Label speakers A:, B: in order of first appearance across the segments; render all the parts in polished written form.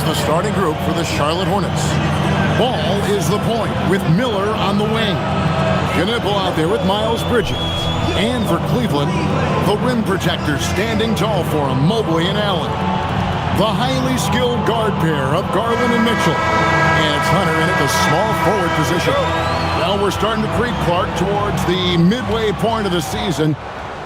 A: the starting group for the Charlotte Hornets. Ball is the point with Miller on the wing. Knipple out there with Miles Bridges. And for Cleveland, the rim protectors standing tall for him, Mobley and Allen. The highly skilled guard pair of Garland and Mitchell. And it's Hunter in at the small forward position. Now we're starting to creep, Clark, towards the midway point of the season.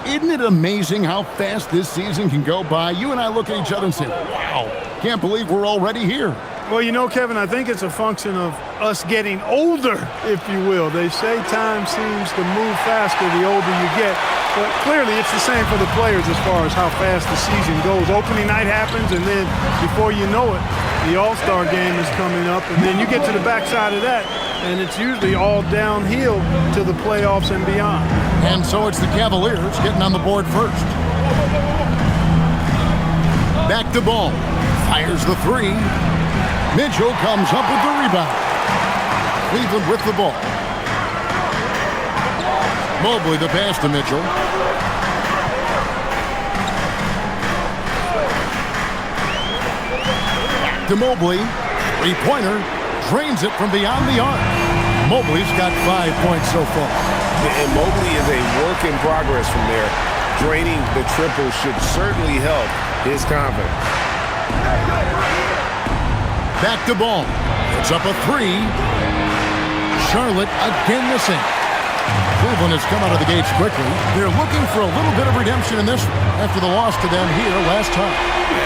A: Isn't it amazing how fast this season can go by? You and I look at each other and say, wow, can't believe we're already here.
B: Well, you know, Kevin, I think it's a function of us getting older, if you will. They say time seems to move faster the older you get. But clearly it's the same for the players as far as how fast the season goes. Opening night happens, and then before you know it, the All-Star game is coming up. And then you get to the backside of that, and it's usually all downhill to the playoffs and beyond.
A: And so it's the Cavaliers getting on the board first. Back to Ball. Fires the three. Mitchell comes up with the rebound. Cleveland with the ball. Mobley the pass to Mitchell. Back to Mobley. Three-pointer. Drains it from beyond the arc. Mobley's got 5 points so far.
C: And Mobley is a work in progress from there. Draining the triple should certainly help his confidence.
A: Back to Ball. It's up a three. Charlotte again missing. Cleveland has come out of the gates quickly. They're looking for a little bit of redemption in this one after the loss to them here last time.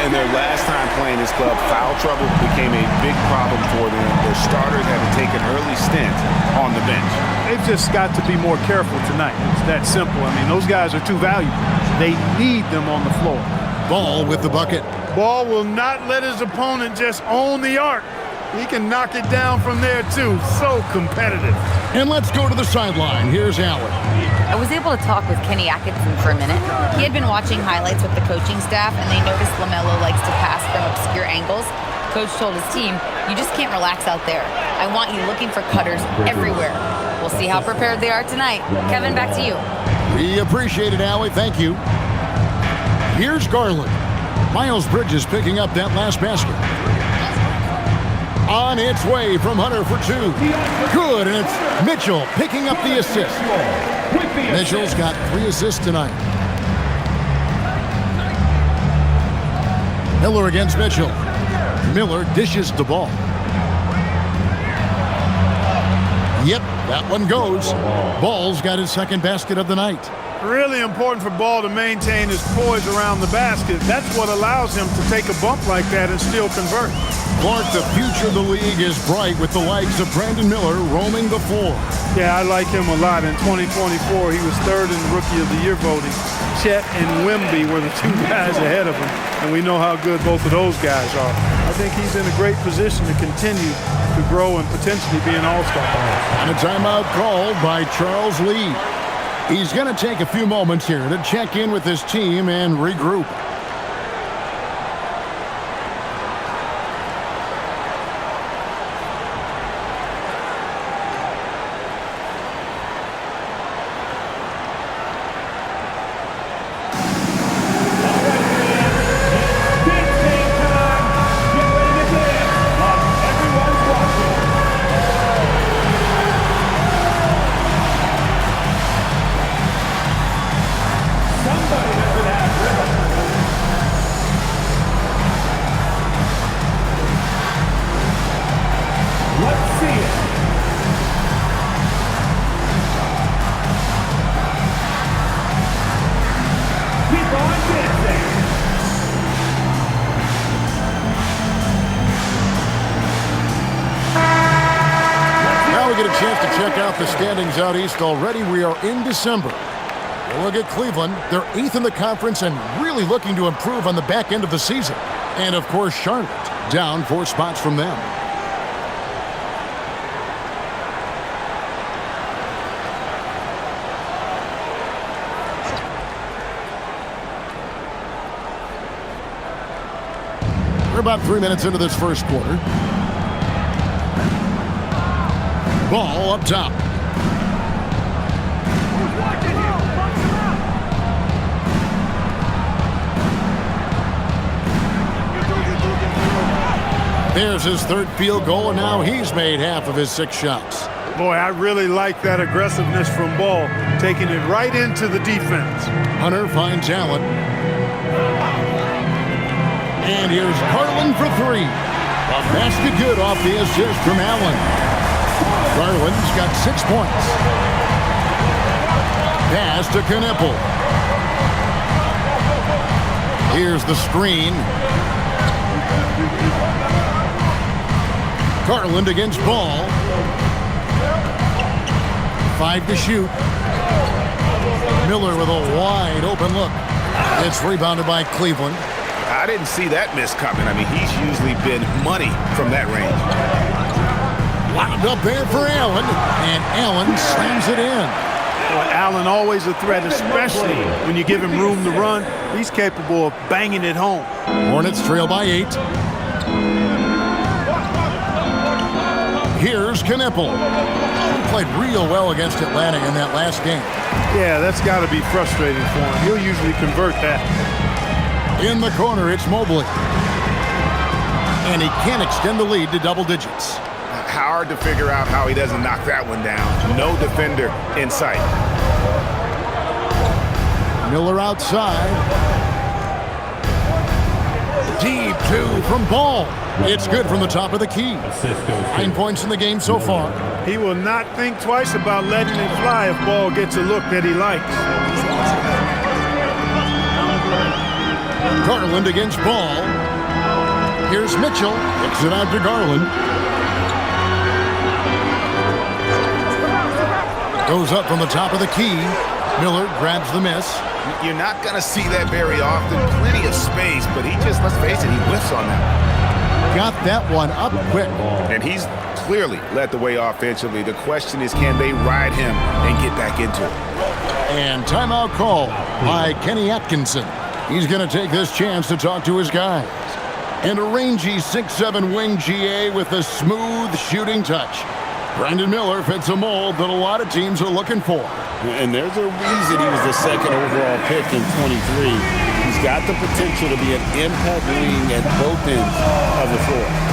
C: And their last time playing this club, foul trouble became a big problem for them. Their starters had to take an early stint on the bench.
B: They've just got to be more careful tonight. It's that simple. I mean, those guys are too valuable. They need them on the floor.
A: Ball with the bucket.
B: Ball will not let his opponent just own the arc. He can knock it down from there, too. So competitive.
A: And let's go to the sideline. Here's Allen.
D: I was able to talk with Kenny Atkinson for a minute. He had been watching highlights with the coaching staff, and they noticed LaMelo likes to pass from obscure angles. Coach told his team, you just can't relax out there. I want you looking for cutters everywhere. We'll see how prepared they are tonight. Kevin, back to you.
A: We appreciate it, Allie. Thank you. Here's Garland. Miles Bridges picking up that last basket. On its way from Hunter for two. Good, and it's Mitchell picking up the assist. Mitchell's got 3 assists tonight. Miller against Mitchell. Miller dishes the ball. Yep, that one goes. Ball's got his second basket of the night.
B: Really important for Ball to maintain his poise around the basket. That's what allows him to take a bump like that and still convert.
A: Clark, the future of the league is bright with the likes of Brandon Miller roaming the floor.
B: Yeah, I like him a lot. In 2024, he was third in the Rookie of the Year voting. Chet and Wemby were the 2 guys ahead of him, and we know how good both of those guys are. I think he's in a great position to continue to grow and potentially be an all-star.
A: And a timeout called by Charles Lee. He's going to take a few moments here to check in with his team and regroup. The standings out east already. We are in December. We'll look at Cleveland. They're 8th in the conference and really looking to improve on the back end of the season. And, of course, Charlotte down 4 spots from them. We're about 3 minutes into this first quarter. Ball up top. There's his third field goal, and now he's made half of his 6 shots.
B: Boy, I really like that aggressiveness from Ball, taking it right into the defense.
A: Hunter finds Allen. And here's Garland for 3. A basket good off the assist from Allen. Garland's got 6 points. Pass to Knippel. Here's the screen. Garland against Ball. 5 to shoot. Miller with a wide open look. It's rebounded by Cleveland.
C: I didn't see that miss coming. I mean, he's usually been money from that range.
A: Wound up there for Allen, and Allen slams it in.
B: Boy, Allen always a threat, especially when you give him room to run. He's capable of banging it home.
A: Hornets trail by 8. Here's Knippel. He played real well against Atlanta in that last game.
B: Yeah, that's got to be frustrating for him. He'll usually convert that.
A: In the corner, it's Mobley. And he can't extend the lead to double digits.
C: Hard to figure out how he doesn't knock that one down. No defender in sight.
A: Miller outside. Deep 2 from Ball. It's good from the top of the key. 9 points in the game so far.
B: He will not think twice about letting it fly if Ball gets a look that he likes.
A: Garland against Ball. Here's Mitchell. Kicks it out to Garland. Goes up from the top of the key. Miller grabs the miss.
C: You're not going to see that very often. Plenty of space, but he just, let's face it, he whiffs on that.
A: Got that one up quick.
C: And he's clearly led the way offensively. The question is, can they ride him and get back into it?
A: And timeout call by Kenny Atkinson. He's going to take this chance to talk to his guys. And a rangy 6'7" wing GA with a smooth shooting touch. Brandon Miller fits a mold that a lot of teams are looking for.
E: And there's a reason he was the second overall pick in 23. He's got the potential to be an impact wing at both ends of the floor.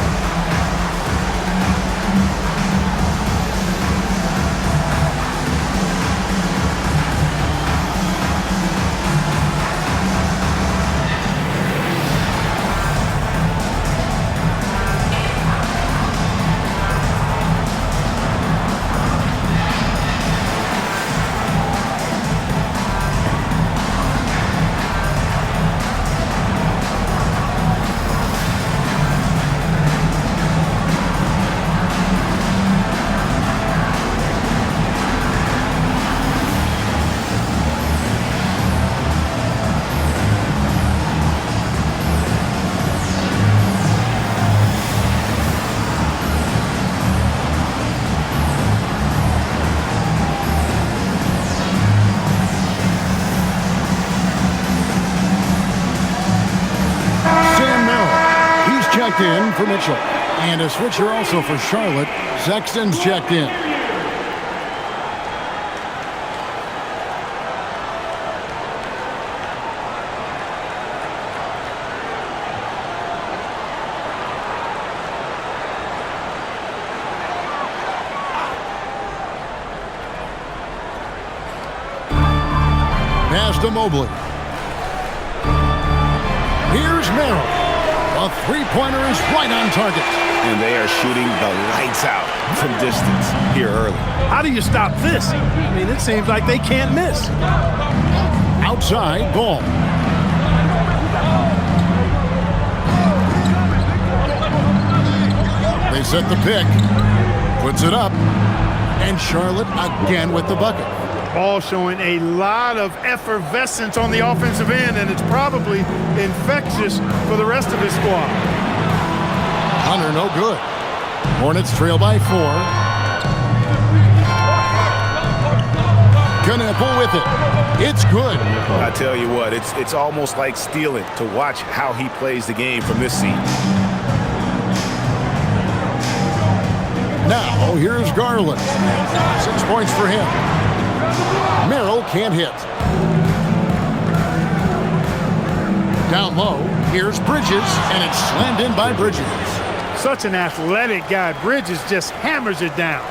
A: In for Mitchell. And a switcher also for Charlotte. Sexton's checked in. Pass to Mobley. Here's Merrill. A three-pointer is right on target.
C: And they are shooting the lights out from distance here early.
B: How do you stop this? I mean, it seems like they can't miss.
A: Outside Ball. They set the pick. Puts it up. And Charlotte again with the bucket.
B: Ball showing a lot of effervescence on the offensive end, and it's probably infectious for the rest of his squad.
A: Hunter, no good. Hornets trail by 4. Knippel with it. It's good.
C: I tell you what, it's almost like stealing to watch how he plays the game from this seat.
A: Now, here's Garland. 6 points for him. Merrill can't hit. Down low, here's Bridges, and it's slammed in by Bridges.
B: Such an athletic guy. Bridges just hammers it down.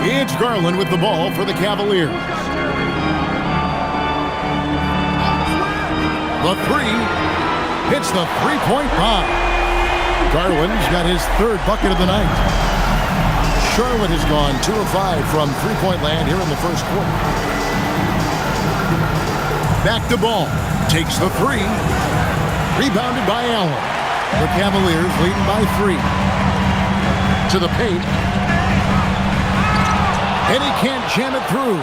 A: It's Garland with the ball for the Cavaliers. The three hits the three-point bomb. Garland's got his third bucket of the night. Charlotte has gone 2 of 5 from three-point land here in the first quarter. Back to Ball. Takes the three. Rebounded by Allen. The Cavaliers leading by 3. To the paint. And he can't jam it through.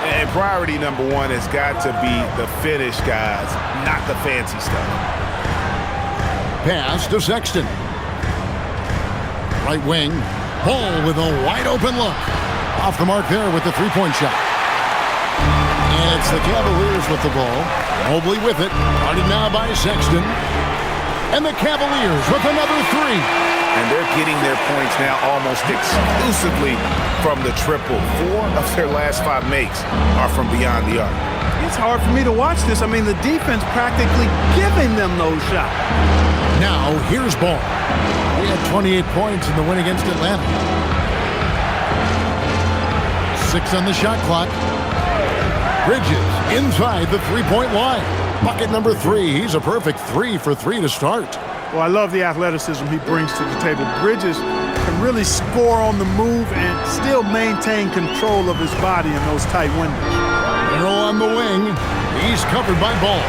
C: And priority number 1 has got to be the finish, guys, not the fancy stuff.
A: Pass to Sexton. Right wing. Ball with a wide open look. Off the mark there with the three-point shot. And it's the Cavaliers with the ball. Mobley with it. Guarded now by Sexton. And the Cavaliers with another 3.
C: And they're getting their points now almost exclusively from the triple. 4 of their last 5 makes are from beyond the arc.
B: It's hard for me to watch this. I mean, the defense practically giving them those shots.
A: Now, here's Ball. He had 28 points in the win against Atlanta. 6 on the shot clock. Bridges inside the three-point line. Bucket number 3. He's a perfect 3 for 3 to start.
B: Well, I love the athleticism he brings to the table. Bridges can really score on the move and still maintain control of his body in those tight windows.
A: Arrow on the wing. He's covered by Ball.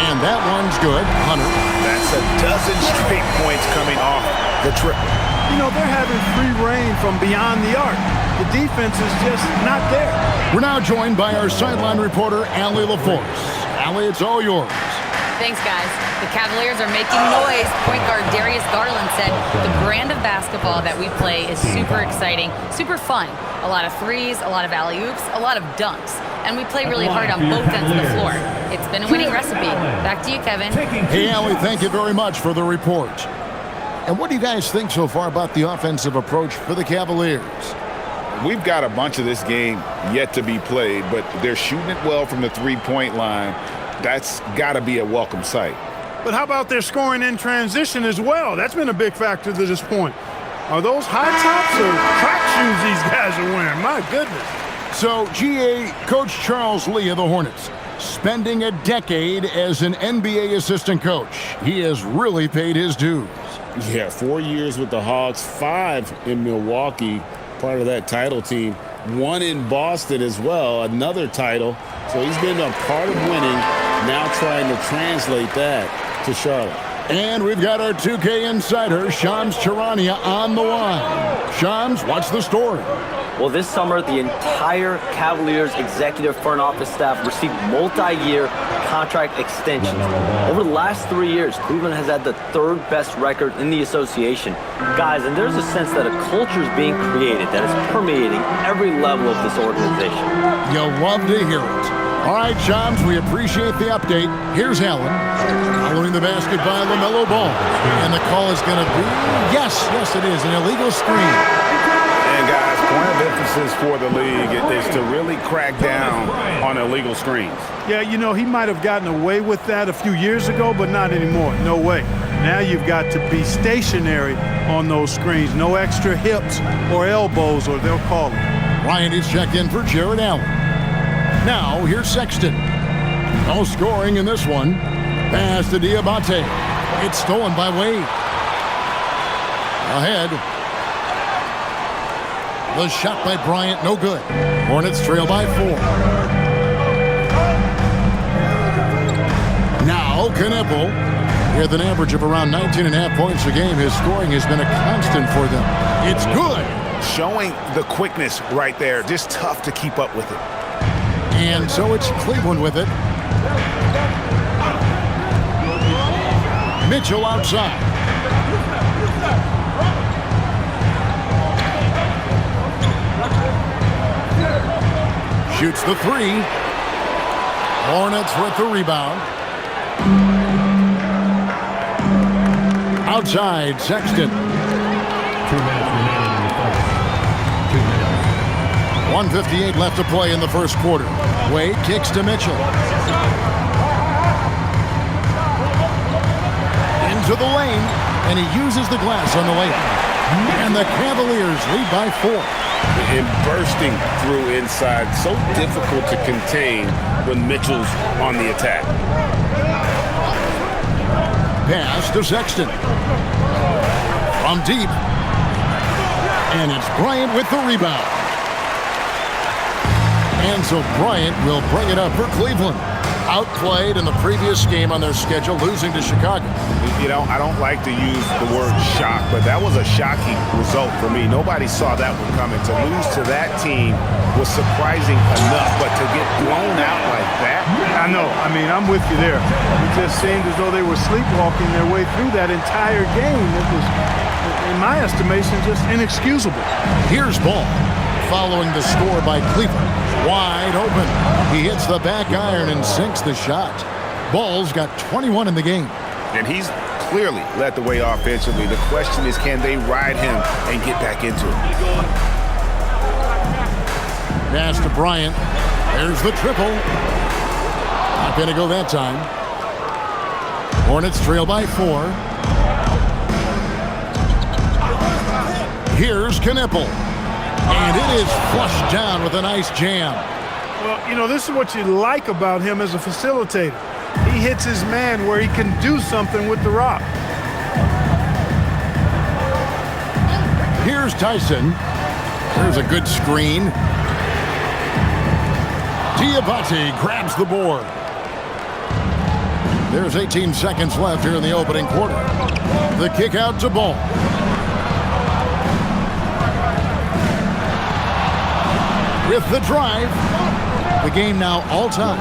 A: And that one's good. Hunter.
C: That's a dozen straight points coming off the triple.
B: You know, they're having free reign from beyond the arc. The defense is just not there.
A: We're now joined by our sideline reporter, Allie LaForce. Allie, it's all yours.
D: Thanks, guys. The Cavaliers are making noise. Point guard Darius Garland said the brand of basketball that we play is super exciting, super fun. A lot of threes, a lot of alley-oops, a lot of dunks. And we play really hard on both ends of the floor. It's been a winning recipe. Back to you, Kevin.
A: Hey, Allie, thank you very much for the report. And what do you guys think so far about the offensive approach for the Cavaliers?
C: We've got a bunch of this game yet to be played, but they're shooting it well from the three-point line. That's got to be a welcome sight.
B: But how about their scoring in transition as well? That's been a big factor to this point. Are those high tops or track shoes these guys are wearing? My goodness.
A: So, GA, Coach Charles Lee of the Hornets, spending a decade as an NBA assistant coach. He has really paid his dues.
E: Yeah, 4 years with the Hawks, 5 in Milwaukee, part of that title team. 1 in Boston as well, another title. So he's been a part of winning, now trying to translate that to Charlotte.
A: And we've got our 2K insider, Shams Charania, on the line. Shams, what's the story?
F: Well, this summer, the entire Cavaliers executive front office staff received multi-year contract extensions. Over the last 3 years, Cleveland has had the 3rd best record in the association. Guys, and there's a sense that a culture is being created that is permeating every level of this organization.
A: You'll love to hear it. All right, Shams, we appreciate the update. Here's Allen. Following the basket by LaMelo Ball. And the call is going to be, yes, it is, an illegal screen.
C: And guys, point of emphasis for the league is to really crack down on illegal screens.
B: Yeah, you know, he might have gotten away with that a few years ago, but not anymore. No way. Now you've got to be stationary on those screens. No extra hips or elbows, or they'll call it.
A: Ryan is checked in for Jared Allen. Now, here's Sexton. No scoring in this one. Pass to Diabate. It's stolen by Wade. Ahead. The shot by Bryant, no good. Hornets trail by 4. Now, Knippel. With an average of around 19.5 points a game, his scoring has been a constant for them. It's good.
C: Showing the quickness right there. Just tough to keep up with it.
A: And so it's Cleveland with it. Mitchell outside. Shoots the 3. Hornets with the rebound. Outside, Sexton.
G: 2 minutes remaining in the fight. 2 minutes.
A: 1:58 left to play in the first quarter. Wade kicks to Mitchell. Into the lane. and he uses the glass on the layup. And the Cavaliers lead by 4.
E: And bursting through inside, so difficult to contain when Mitchell's on the attack.
A: Pass to Sexton. From deep. And it's Bryant with the rebound. And so Bryant will bring it up for Cleveland. Outplayed in the previous game on their schedule, losing to Chicago.
C: You know, I don't like to use the word shock, but that was a shocking result for me. Nobody saw that one coming. To lose to that team was surprising enough, but to get blown out like that.
B: I know. I mean, I'm with you there. It just seemed as though they were sleepwalking their way through that entire game. It was, in my estimation, just inexcusable.
A: Here's Ball, following the score by Cleveland. Wide open. He hits the back iron and sinks the shot. Ball's got 21 in the game.
C: And he's clearly led the way offensively. The question is, can they ride him and get back into it?
A: Pass to Bryant. There's the triple. Not going to go that time. Hornets trail by 4. Here's Knipple. And it is flushed down with a nice jam.
B: Well, you know, this is what you like about him as a facilitator. He hits his man where he can do something with the rock.
A: Here's Tyson. There's a good screen. Diabate grabs the board. There's 18 seconds left here in the opening quarter. The kick out to Ball. With the drive, the game now all time.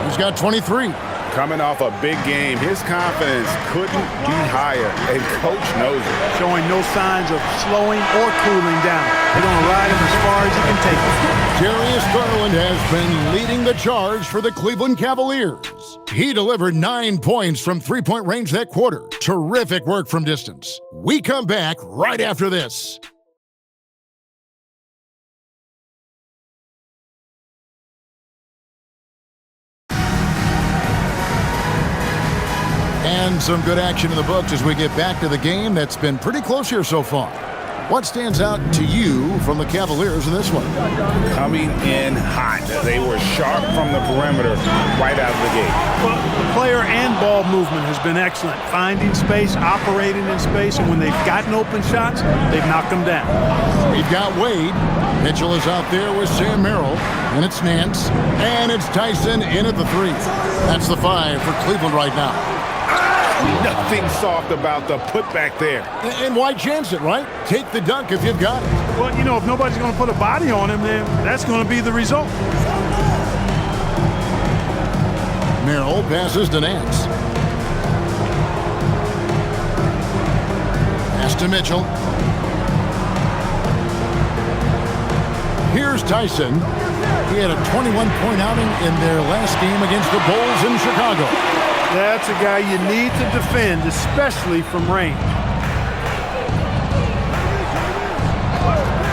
A: He's got 23.
C: Coming off a big game, his confidence couldn't be higher, and coach knows it.
B: Showing no signs of slowing or cooling down. They're going to ride him as far as he can take him.
A: Darius Garland has been leading the charge for the Cleveland Cavaliers. He delivered 9 points from three-point range that quarter. Terrific work from distance. We come back right after this. And some good action in the books as we get back to the game that's been pretty close here so far. What stands out to you from the Cavaliers in this one?
C: Coming in hot. They were sharp from the perimeter right out of the gate.
B: Well, the player and ball movement has been excellent. Finding space, operating in space, and when they've gotten open shots, they've knocked them down.
A: We've got Wade. Mitchell is out there with Sam Merrill. And it's Nance. And it's Tyson in at the 3. That's the 5 for Cleveland right now.
C: Nothing soft about the putback there.
A: And why chance it, right? Take the dunk if you've got it.
B: Well, you know, if nobody's going to put a body on him, then that's going to be the result.
A: Merrill passes to Nance. Pass to Mitchell. Here's Tyson. He had a 21-point outing in their last game against the Bulls in Chicago.
B: That's a guy you need to defend, especially from range.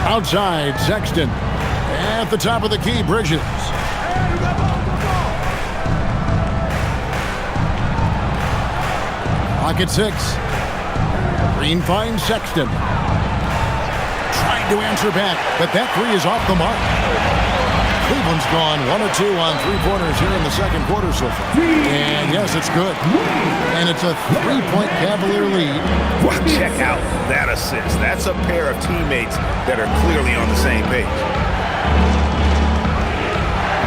A: Outside, Sexton. At the top of the key, Bridges. Clock at 6. Green finds Sexton. Trying to answer back, but that 3 is off the mark. Cleveland's gone 1 of 2 on three-pointers here in the second quarter so far. And yes, it's good. And it's a 3-point Cavalier lead.
C: Well, check out that assist. That's a pair of teammates that are clearly on the same page.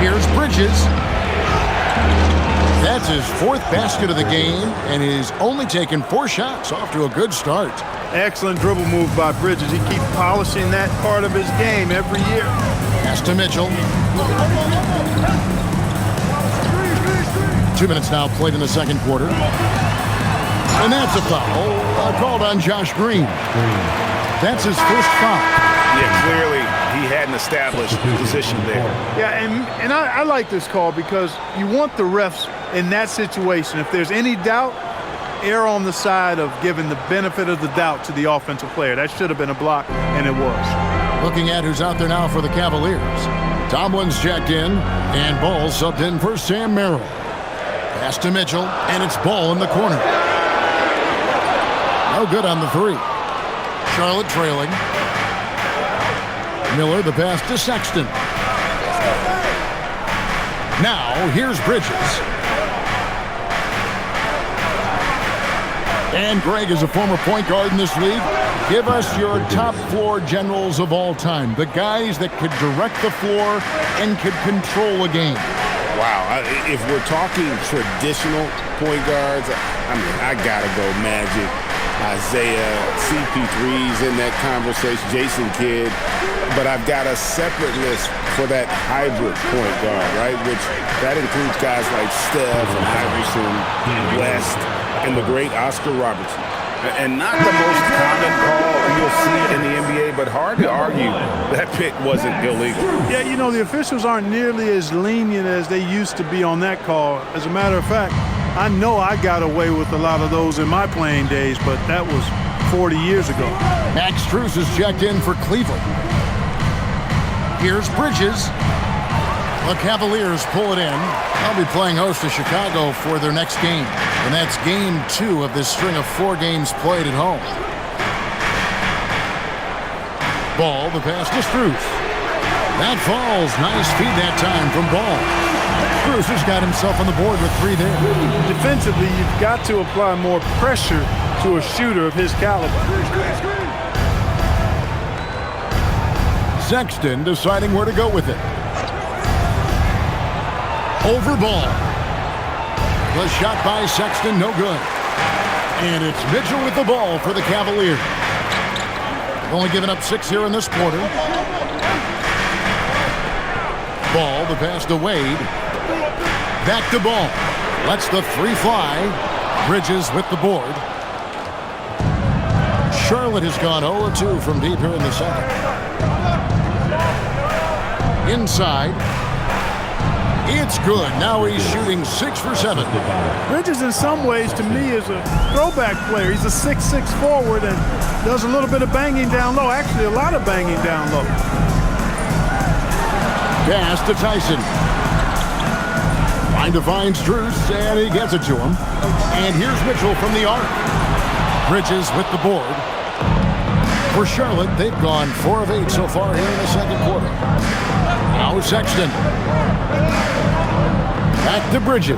A: Here's Bridges. That's his 4th basket of the game, and he's only taken 4 shots. Off to a good start.
B: Excellent dribble move by Bridges. He keeps polishing that part of his game every year.
A: Pass to Mitchell. 2 minutes now played in the second quarter. And that's a foul. Called on Josh Green. That's his first foul.
C: Yeah, clearly he hadn't established position there.
B: Yeah, and I like this call because you want the refs in that situation. If there's any doubt, err on the side of giving the benefit of the doubt to the offensive player. That should have been a block, and it was.
A: Looking at who's out there now for the Cavaliers. Tomlin's checked in, and Ball subbed in for Sam Merrill. Pass to Mitchell, and it's Ball in the corner. No good on the three. Charlotte trailing. Miller, the pass to Sexton. Now, here's Bridges. And Greg is a former point guard in this league. Give us your top floor generals of all time. The guys that could direct the floor and could control a game.
E: Wow, if we're talking traditional point guards, I mean, I gotta go Magic, Isaiah, CP3's in that conversation, Jason Kidd. But I've got a separate list for that hybrid point guard, right? Which that includes guys like Steph and Iverson, West, and the great Oscar Robertson. And not the most common call you'll see in the NBA, but hard to argue that pick wasn't illegal.
B: Yeah, you know, the officials aren't nearly as lenient as they used to be on that call. As a matter of fact, I know I got away with a lot of those in my playing days, but that was 40 years ago.
A: Max Strus is checked in for Cleveland. Here's Bridges. The Cavaliers pull it in. They'll be playing host to Chicago for their next game. And that's game 2 of this string of 4 games played at home. Ball, the pass to Strus. That falls. Nice feed that time from Ball. Strus has got himself on the board with 3 there.
B: Defensively, you've got to apply more pressure to a shooter of his caliber.
A: Sexton deciding where to go with it. Over Ball. The shot by Sexton, no good. And it's Mitchell with the ball for the Cavaliers. Only given up 6 here in this quarter. Ball, the pass to Wade. Back to Ball. Lets the 3 fly. Bridges with the board. Charlotte has gone 0-2 from deep here in the second. Inside. It's good. Now he's shooting 6 for 7.
B: Bridges, in some ways, to me, is a throwback player. He's a 6'6" forward and does a little bit of banging down low. Actually, a lot of banging down low.
A: Pass to Tyson. Trying to find Strus, and he gets it to him. And here's Mitchell from the arc. Bridges with the board. For Charlotte, they've gone 4 of 8 so far here in the second quarter. Now Sexton. Back to Bridges.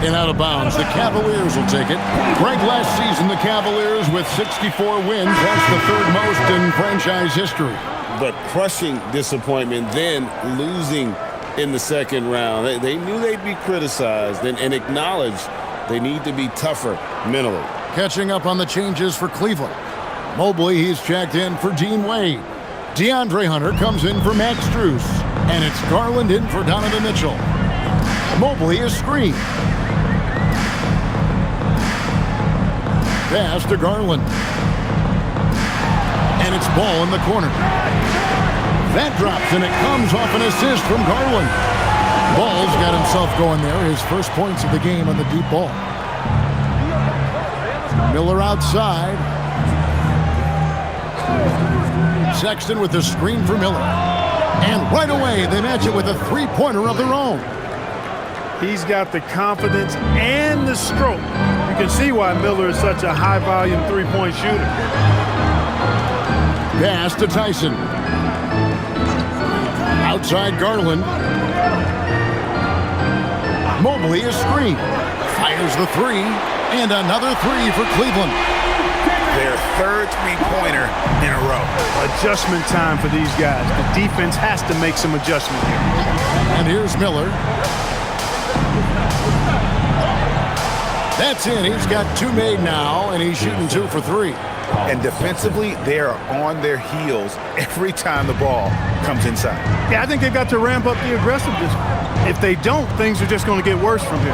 A: And out of bounds. The Cavaliers will take it. Greg, last season, the Cavaliers with 64 wins. That's the 3rd most in franchise history.
E: But crushing disappointment, then losing in the second round. They knew they'd be criticized and acknowledged they need to be tougher mentally.
A: Catching up on the changes for Cleveland. Mobley, he's checked in for Dean Wade. DeAndre Hunter comes in for Max Strus. And it's Garland in for Donovan Mitchell. Mobley is screened. Pass to Garland. And it's Ball in the corner. That drops, and it comes off an assist from Garland. Ball's got himself going there. His first points of the game on the deep ball. Miller outside. Sexton with the screen for Miller. And right away, they match it with a 3-pointer of their own.
B: He's got the confidence and the stroke. You can see why Miller is such a high-volume 3-point shooter.
A: Pass to Tyson. Outside Garland. Mobley is screened. Fires the 3. And another 3 for Cleveland.
C: Their 3rd 3-pointer in a row.
B: Adjustment time for these guys. The defense has to make some adjustment here.
A: And here's Miller. That's in. He's got 2 made now, and he's shooting 2 for 3.
C: And defensively, they are on their heels every time the ball comes inside.
B: Yeah, I think they've got to ramp up the aggressiveness. If they don't, things are just going to get worse from here.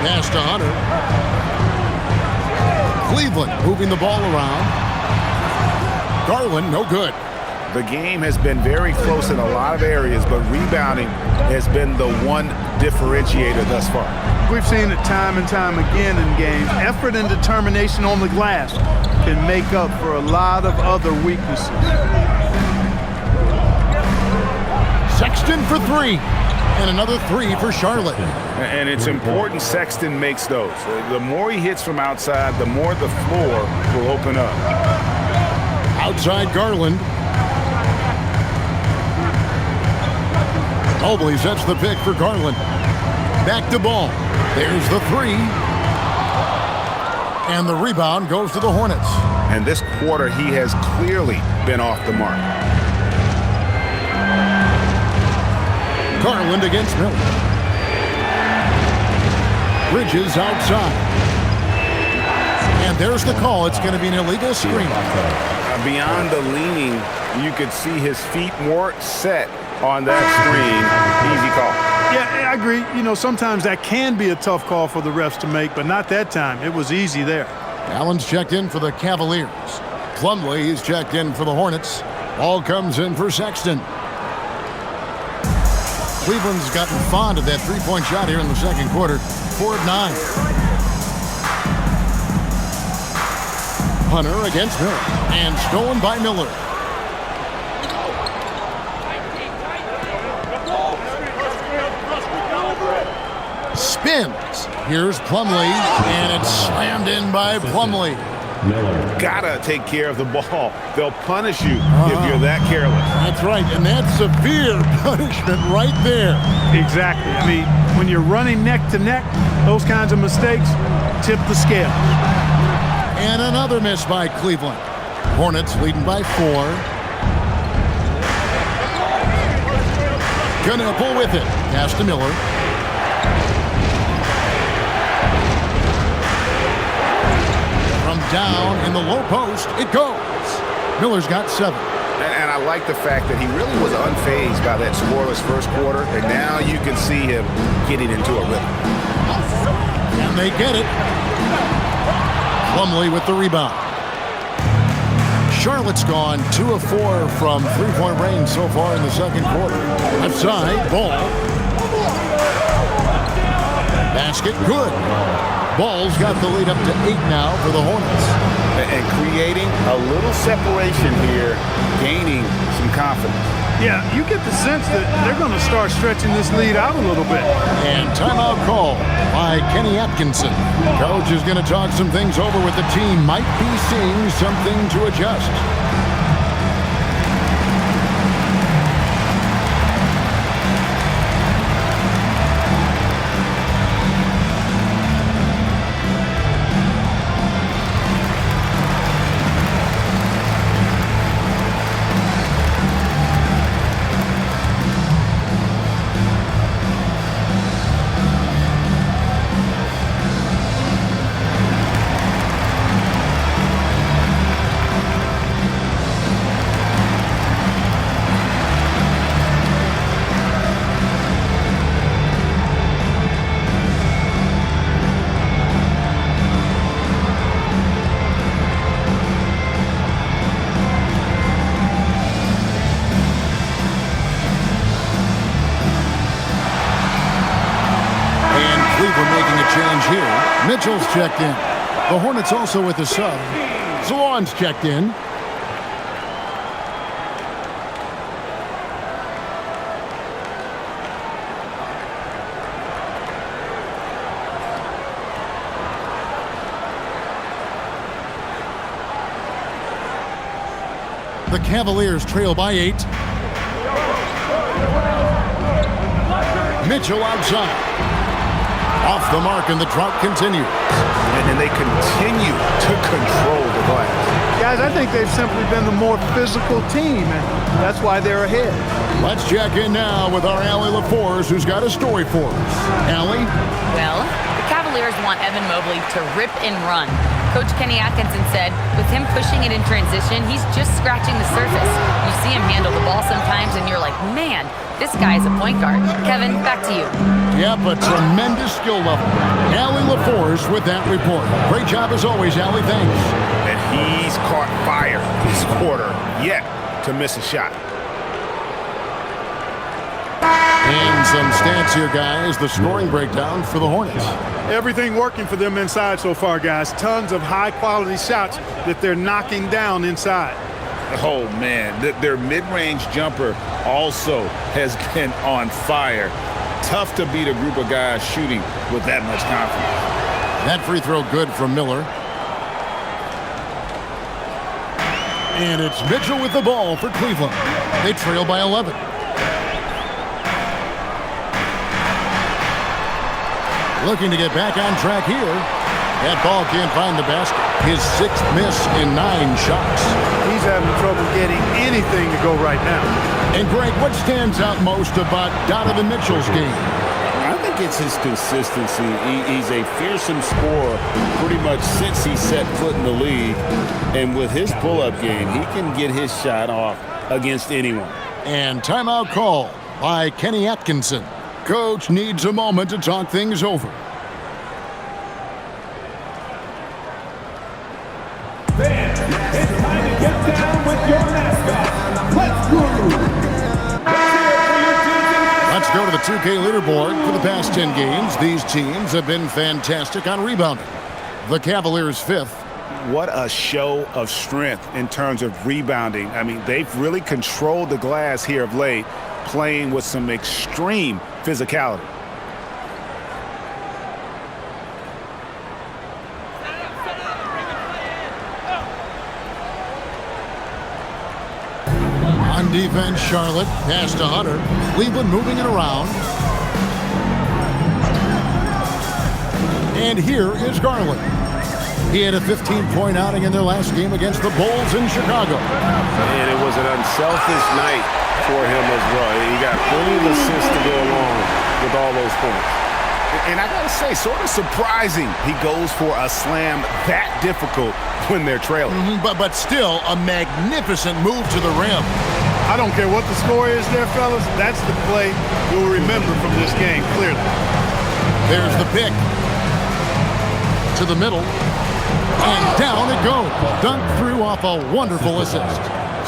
A: Pass to Hunter. Cleveland moving the ball around. Garland, no good.
C: The game has been very close in a lot of areas, but rebounding has been the one differentiator thus far.
B: We've seen it time and time again in games. Effort and determination on the glass can make up for a lot of other weaknesses.
A: Sexton for 3. And another three for Charlotte.
C: And it's important Sexton makes those. The more he hits from outside, the more the floor will open up.
A: Outside Garland. Mobley sets the pick for Garland. Back to Ball. There's the three. And the rebound goes to the Hornets.
C: And this quarter, he has clearly been off the mark.
A: Garland against Miller. Bridges outside. And there's the call. It's going to be an illegal screen.
C: Beyond the leaning, you could see his feet more set on that screen. Easy call.
B: Yeah, I agree. You know, sometimes that can be a tough call for the refs to make, but not that time. It was easy there.
A: Allen's checked in for the Cavaliers. Plumlee is checked in for the Hornets. Ball comes in for Sexton. Cleveland's gotten fond of that three-point shot here in the second quarter. 4 of 9. Hunter against Miller. And stolen by Miller. Spins. Here's Plumlee. And it's slammed in by Plumlee.
G: Miller.
C: Gotta take care of the ball. They'll punish you if you're that careless.
A: That's right, and that's severe punishment right there.
B: Exactly. I mean, when you're running neck to neck, those kinds of mistakes tip the scale.
A: And another miss by Cleveland. Hornets leading by 4. Knuppel with it. Pass to Miller. From down in the low post, it goes. Miller's got 7.
C: And I like the fact that he really was unfazed by that scoreless first quarter, and now you can see him getting into a rhythm.
A: And they get it. Plumlee with the rebound. Charlotte's gone 2 of 4 from three-point range so far in the second quarter. Left side, Ball. Basket, good. Ball's got the lead up to 8 now for the Hornets.
C: And creating a little separation here, gaining some confidence.
B: Yeah, you get the sense that they're going to start stretching this lead out a little bit.
A: And timeout call by Kenny Atkinson. Coach is going to talk some things over with the team. Might be seeing something to adjust. Mitchell's checked in. The Hornets also with a sub. Zawan's checked in. The Cavaliers trail by 8. Mitchell outside. Off the mark, and the drought continues.
C: And they continue to control the glass.
B: Guys, I think they've simply been the more physical team, and that's why they're ahead.
A: Let's check in now with our Allie LaForce, who's got a story for us. Allie?
D: Well, the Cavaliers want Evan Mobley to rip and run. Coach Kenny Atkinson said, with him pushing it in transition, he's just scratching the surface. You see him handle the ball sometimes, and you're like, man, this guy is a point guard. Kevin, back to you.
A: Yep, a tremendous skill level. Allie LaForce with that report. Great job as always, Allie. Thanks.
C: And he's caught fire this quarter, yet to miss a shot.
A: And some stats here, guys. The scoring breakdown for the Hornets.
B: Everything working for them inside so far, guys. Tons of high-quality shots that they're knocking down inside.
C: Oh, man. Their mid-range jumper also has been on fire.
E: tough to beat a group of guys shooting with that much confidence.
A: That free throw good from Miller. And it's Mitchell with the ball for Cleveland. They trail by 11. Looking to get back on track here. That ball can't find the basket. His 6th miss in 9 shots.
B: He's having trouble getting anything to go right now.
A: And Greg, what stands out most about Donovan Mitchell's game?
E: I think it's his consistency. He's a fearsome scorer pretty much since he set foot in the league. And with his pull-up game, he can get his shot off against anyone.
A: And timeout call by Kenny Atkinson. Coach needs a moment to talk things over.
H: Fans, it's time to get down with your mascot. Let's go!
A: Let's go to the 2K leaderboard. For the past 10 games, these teams have been fantastic on rebounding. The Cavaliers 5th.
C: What a show of strength in terms of rebounding. I mean, they've really controlled the glass here of late, playing with some extreme physicality.
A: On defense, Charlotte pass to Hunter. Cleveland moving it around. And here is Garland. He had a 15-point outing in their last game against the Bulls in Chicago.
C: And it was an unselfish night for him as well. He got plenty of assists to go along with all those points. And I got to say, sort of surprising he goes for a slam that difficult when they're trailing.
A: But still a magnificent move to the rim.
B: I don't care what the score is there, fellas. That's the play you'll remember from this game, clearly.
A: There's the pick. To the middle. And down it goes. Dunked through off a wonderful assist.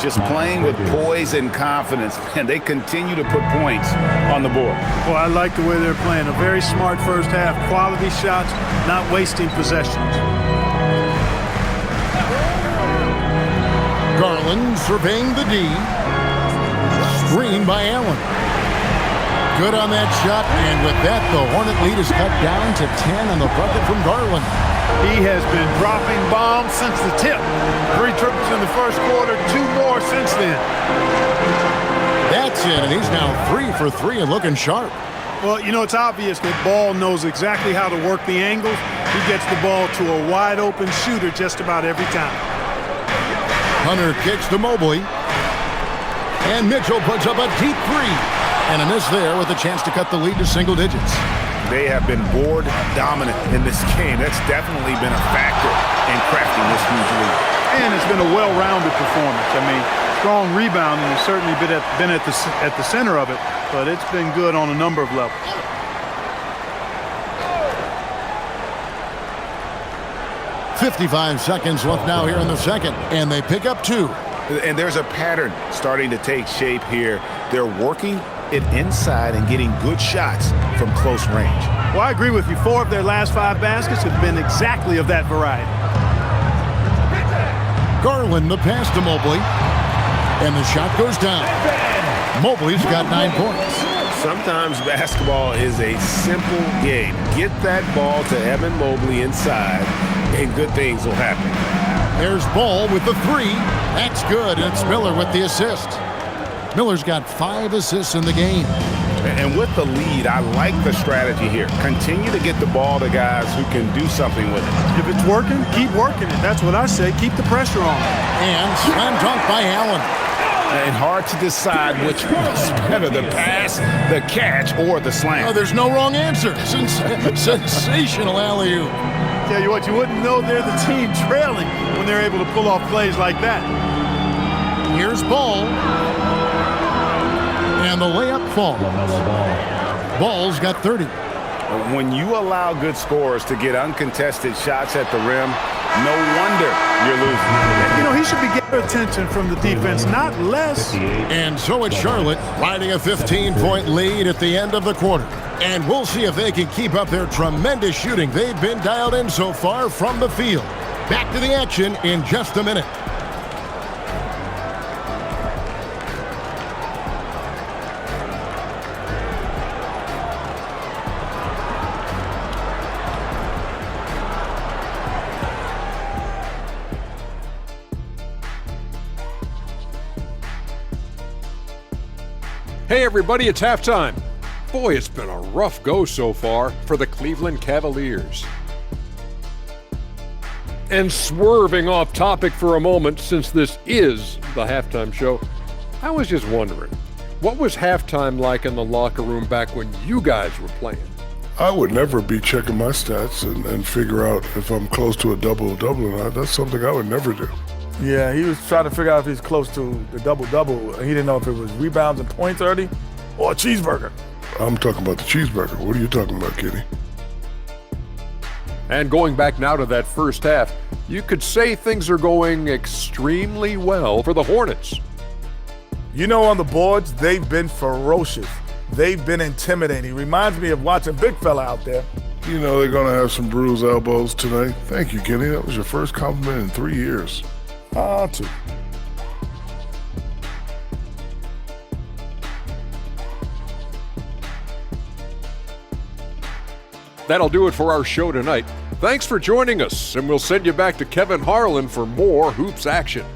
C: Just playing with poise and confidence, and they continue to put points on the board.
B: Well, I like the way they're playing. A very smart first half. Quality shots, not wasting possessions.
A: Garland surveying the D. Screen by Allen. Good on that shot, and with that, the Hornet lead is cut down to 10 on the bucket from Garland.
B: He has been dropping bombs since the tip. 3 triples in the first quarter, 2 more since then.
A: That's it, and he's now 3 for 3 and looking sharp.
B: Well, you know, it's obvious that Ball knows exactly how to work the angles. He gets the ball to a wide-open shooter just about every time.
A: Hunter kicks to Mobley. And Mitchell puts up a deep 3. And a miss there with a chance to cut the lead to single digits.
C: They have been board dominant in this game. That's definitely been a factor in crafting this huge lead.
B: And it's been a well-rounded performance. I mean, strong rebounding has certainly been at the center of it, but it's been good on a number of levels.
A: .55 seconds left now here in the second, and they pick up 2.
C: And there's a pattern starting to take shape here. They're working it inside and getting good shots from close range.
B: Well, I agree with you. 4 of their last 5 baskets have been exactly of that variety.
A: Garland, the pass to Mobley. And the shot goes down. Mobley's got 9 points.
C: Sometimes basketball is a simple game. Get that ball to Evan Mobley inside, and good things will happen.
A: There's Ball with the 3. That's good, and it's Miller with the assist. Miller's got 5 assists in the game.
C: And with the lead, I like the strategy here. Continue to get the ball to guys who can do something with it.
B: If it's working, keep working it. That's what I say. Keep the pressure on.
A: And slam dunk by Allen.
C: And hard to decide which was better, the pass, the catch, or the slam.
A: Oh, there's no wrong answer. Sensational alley-oop.
B: Tell you what, you wouldn't know they're the team trailing when they're able to pull off plays like that.
A: Here's Ball. And the layup falls. Ball's got 30.
C: When you allow good scorers to get uncontested shots at the rim, no wonder you're losing.
B: You know, he should be getting attention from the defense, not less.
A: And so it's Charlotte riding a 15-point lead at the end of the quarter. And we'll see if they can keep up their tremendous shooting they've been dialed in so far from the field. Back to the action in just a minute.
I: Hey everybody, it's halftime. Boy, it's been a rough go so far for the Cleveland Cavaliers. And swerving off topic for a moment, since this is the halftime show, I was just wondering, what was halftime like in the locker room back when you guys were playing?
J: I would never be checking my stats and figure out if I'm close to a double-double or not. That's something I would never do.
K: Yeah, he was trying to figure out if he's close to the double-double. He didn't know if it was rebounds and points early or a cheeseburger.
J: I'm talking about the cheeseburger. What are you talking about, Kenny?
I: And going back now to that first half, you could say things are going extremely well for the Hornets.
K: You know, on the boards, they've been ferocious. They've been intimidating. Reminds me of watching big fella out there.
J: You know they're going to have some bruised elbows tonight. Thank you, Kenny. That was your first compliment in 3 years.
K: Two.
I: That'll do it for our show tonight. Thanks for joining us, and we'll send you back to Kevin Harlan for more hoops action.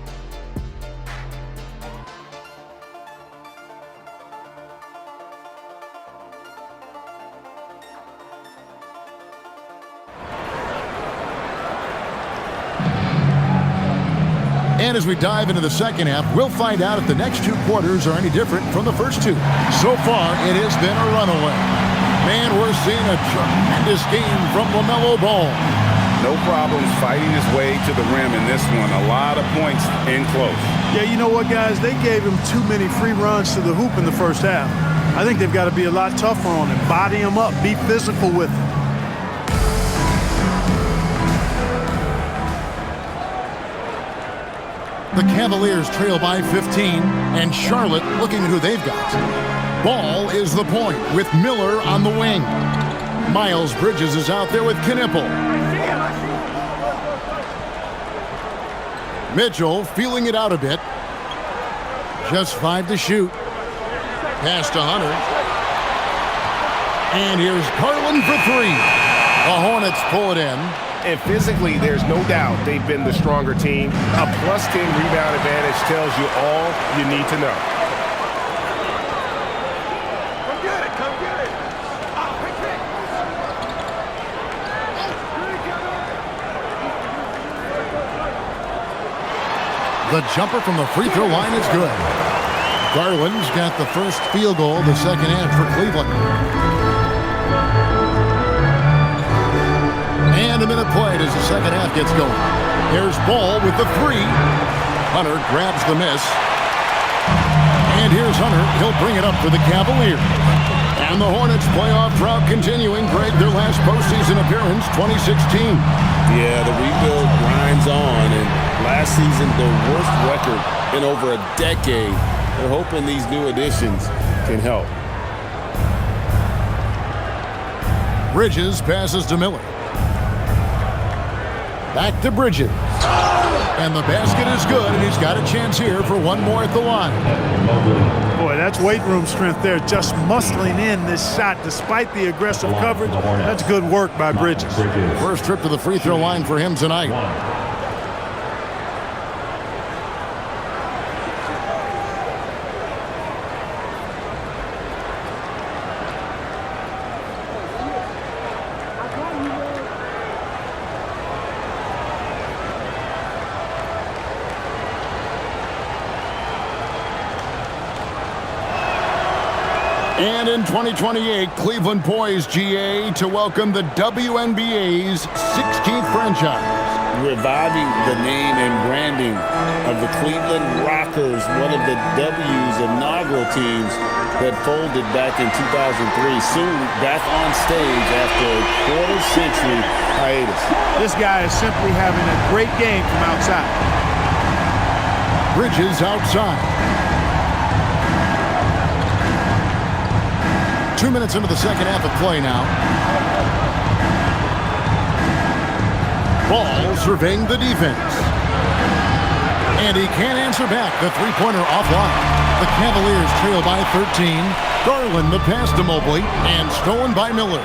A: And as we dive into the second half, we'll find out if the next two quarters are any different from the first two. So far, it has been a runaway. Man, we're seeing a tremendous game from LaMelo Ball.
C: No problems fighting his way to the rim in this one. A lot of points in close.
B: Yeah, you know what, guys? They gave him too many free runs to the hoop in the first half. I think they've got to be a lot tougher on him. Body him up. Be physical with him.
A: The Cavaliers trail by 15, and Charlotte looking at who they've got. Ball is the point with Miller on the wing. Miles Bridges is out there with Knipple. Mitchell feeling it out a bit. Just 5 to shoot. Pass to Hunter. And here's Garland for 3. The Hornets pull it in.
C: And physically, there's no doubt they've been the stronger team. A +10 rebound advantage tells you all you need to know.
H: Come get it, come get it.
A: The jumper from the free throw line is good. Garland's got the first field goal of the second half for Cleveland. And a minute played as the second half gets going. Here's Ball with the 3. Hunter grabs the miss. And here's Hunter. He'll bring it up for the Cavaliers. And the Hornets playoff drought continuing. Greg, their last postseason appearance, 2016.
E: Yeah, the rebuild grinds on. And last season, the worst record in over a decade. They're hoping these new additions can help.
A: Bridges passes to Miller. Back to Bridges. And the basket is good, and he's got a chance here for one more at the line.
B: Boy, that's weight room strength there, just muscling in this shot despite the aggressive coverage. That's good work by Bridges.
A: First trip to the free throw line for him tonight. And in 2028, Cleveland poised, GA, to welcome the WNBA's 16th franchise.
E: Reviving the name and branding of the Cleveland Rockers, one of the W's inaugural teams that folded back in 2003. Soon back on stage after a quarter-century hiatus.
B: This guy is simply having a great game from outside.
A: Bridges outside. 2 minutes into the second half of play now. Ball surveying the defense. And he can't answer back. The three-pointer offline. The Cavaliers trail by 13. Garland the pass to Mobley. And stolen by Miller.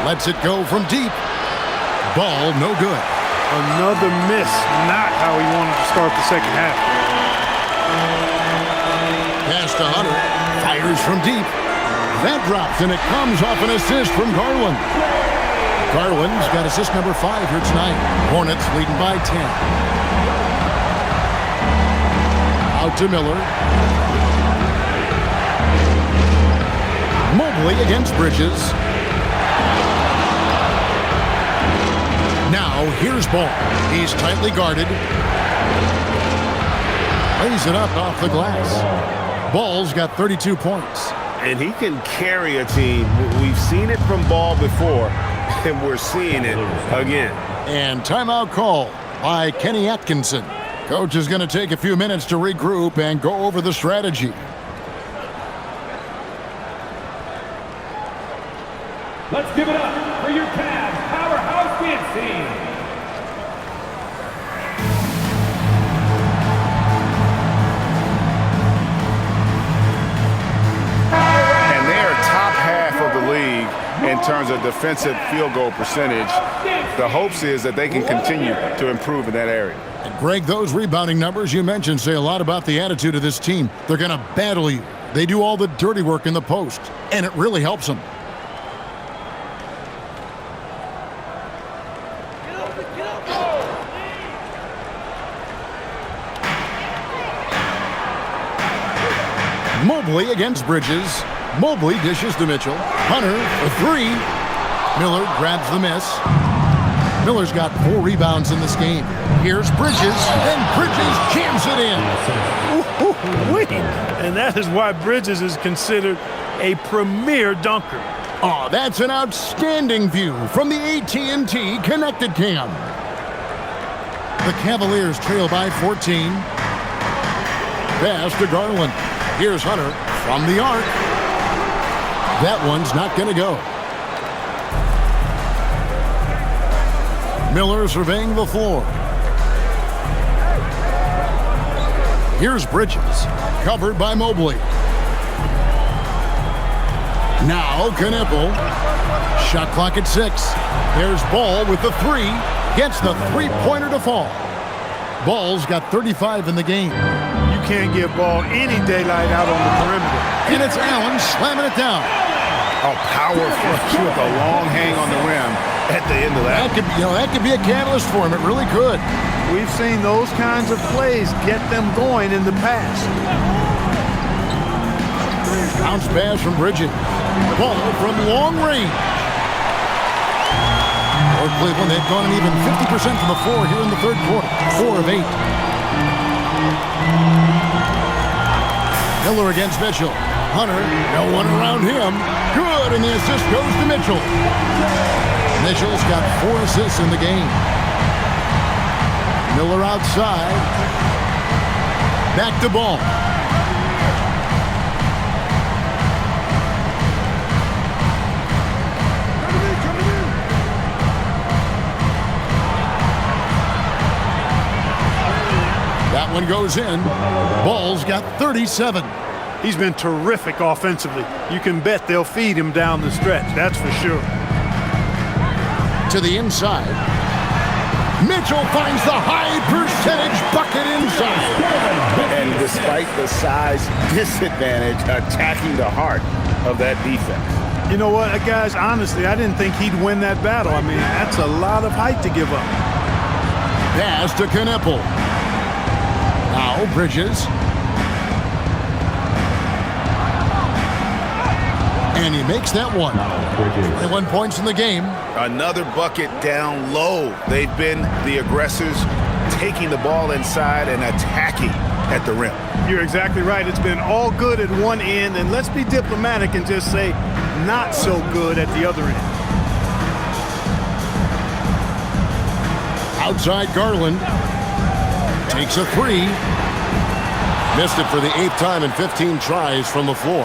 A: Lets it go from deep. Ball no good.
B: Another miss. Not how he wanted to start the second half.
A: to Hunter. Fires from deep. That drops, and it comes off an assist from Garland. Garland's got assist number 5 here tonight. Hornets leading by 10. Out to Miller. Mobley against Bridges. Now, here's Ball. He's tightly guarded. Lays it up off the glass. Ball's got 32 points.
C: And he can carry a team. We've seen it from Ball before, and we're seeing it again.
A: And timeout call by Kenny Atkinson. Coach is going to take a few minutes to regroup and go over the strategy.
H: Let's give it up for your Cavs powerhouse dance team.
C: And they are top half of the league in terms of defensive field goal percentage. The hopes is that they can continue to improve in that area.
A: And Greg, those rebounding numbers you mentioned say a lot about the attitude of this team. They're going to battle you. They do all the dirty work in the post, and it really helps them. Mobley against Bridges. Mobley dishes to Mitchell. Hunter for 3. Miller grabs the miss. Miller's got 4 rebounds in this game. Here's Bridges, and Bridges jams it in.
B: Wait, and that is why Bridges is considered a premier dunker.
A: Oh, that's an outstanding view from the AT&T Connected Cam. The Cavaliers trail by 14. Pass to Garland. Here's Hunter from the arc. That one's not going to go. Miller surveying the floor. Here's Bridges, covered by Mobley. Now Knippel. Shot clock at 6. There's Ball with the 3. Gets the three-pointer to fall. Ball's got 35 in the game.
B: You can't give Ball any daylight out on the perimeter.
A: And it's Allen slamming it down.
C: A power flush with a long hang on the rim at the end of that.
A: That could be a catalyst for him. It really could.
B: We've seen those kinds of plays get them going in the past.
A: Bounce pass from Bridges. Ball from long range. For Cleveland, they've gone an even 50% from the floor here in the third quarter. 4 of 8. Miller against Mitchell. Hunter, no one around him. Good, and the assist goes to Mitchell. Mitchell's got 4 assists in the game. Miller outside. Back to Ball. That one goes in. Ball's got 37.
B: He's been terrific offensively. You can bet they'll feed him down the stretch, that's for sure.
A: To the inside. Mitchell finds the high percentage bucket inside.
C: And despite the size disadvantage, attacking the heart of that defense.
B: You know what, guys, honestly, I didn't think he'd win that battle. I mean, that's a lot of height to give up.
A: Pass to Knippel. Now Bridges. And he makes that one. 21 points in the game.
C: Another bucket down low. They've been the aggressors, taking the ball inside and attacking at the rim.
B: You're exactly right. It's been all good at one end, and let's be diplomatic and just say not so good at the other end.
A: Outside Garland. Takes a 3. Missed it for the 8th time in 15 tries from the floor.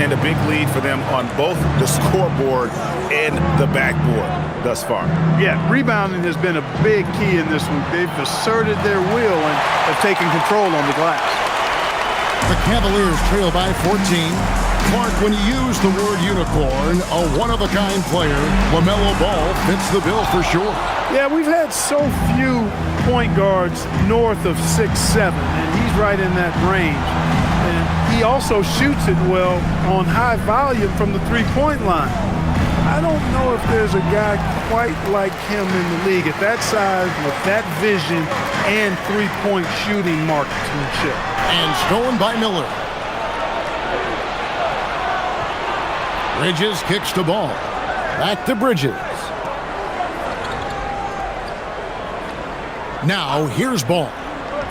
C: And a big lead for them on both the scoreboard and the backboard thus far.
B: Yeah, rebounding has been a big key in this one. They've asserted their will and have taken control on the glass.
A: The Cavaliers trail by 14. Clark, when you use the word unicorn, a one-of-a-kind player, LaMelo Ball fits the bill for sure.
B: Yeah, we've had so few point guards north of 6'7", and he's right in that range. And he also shoots it well on high volume from the three-point line. I don't know if there's a guy quite like him in the league at that size with that vision and three-point shooting marksmanship.
A: And stolen by Miller. Bridges kicks the ball. Back to Bridges. Now here's Ball.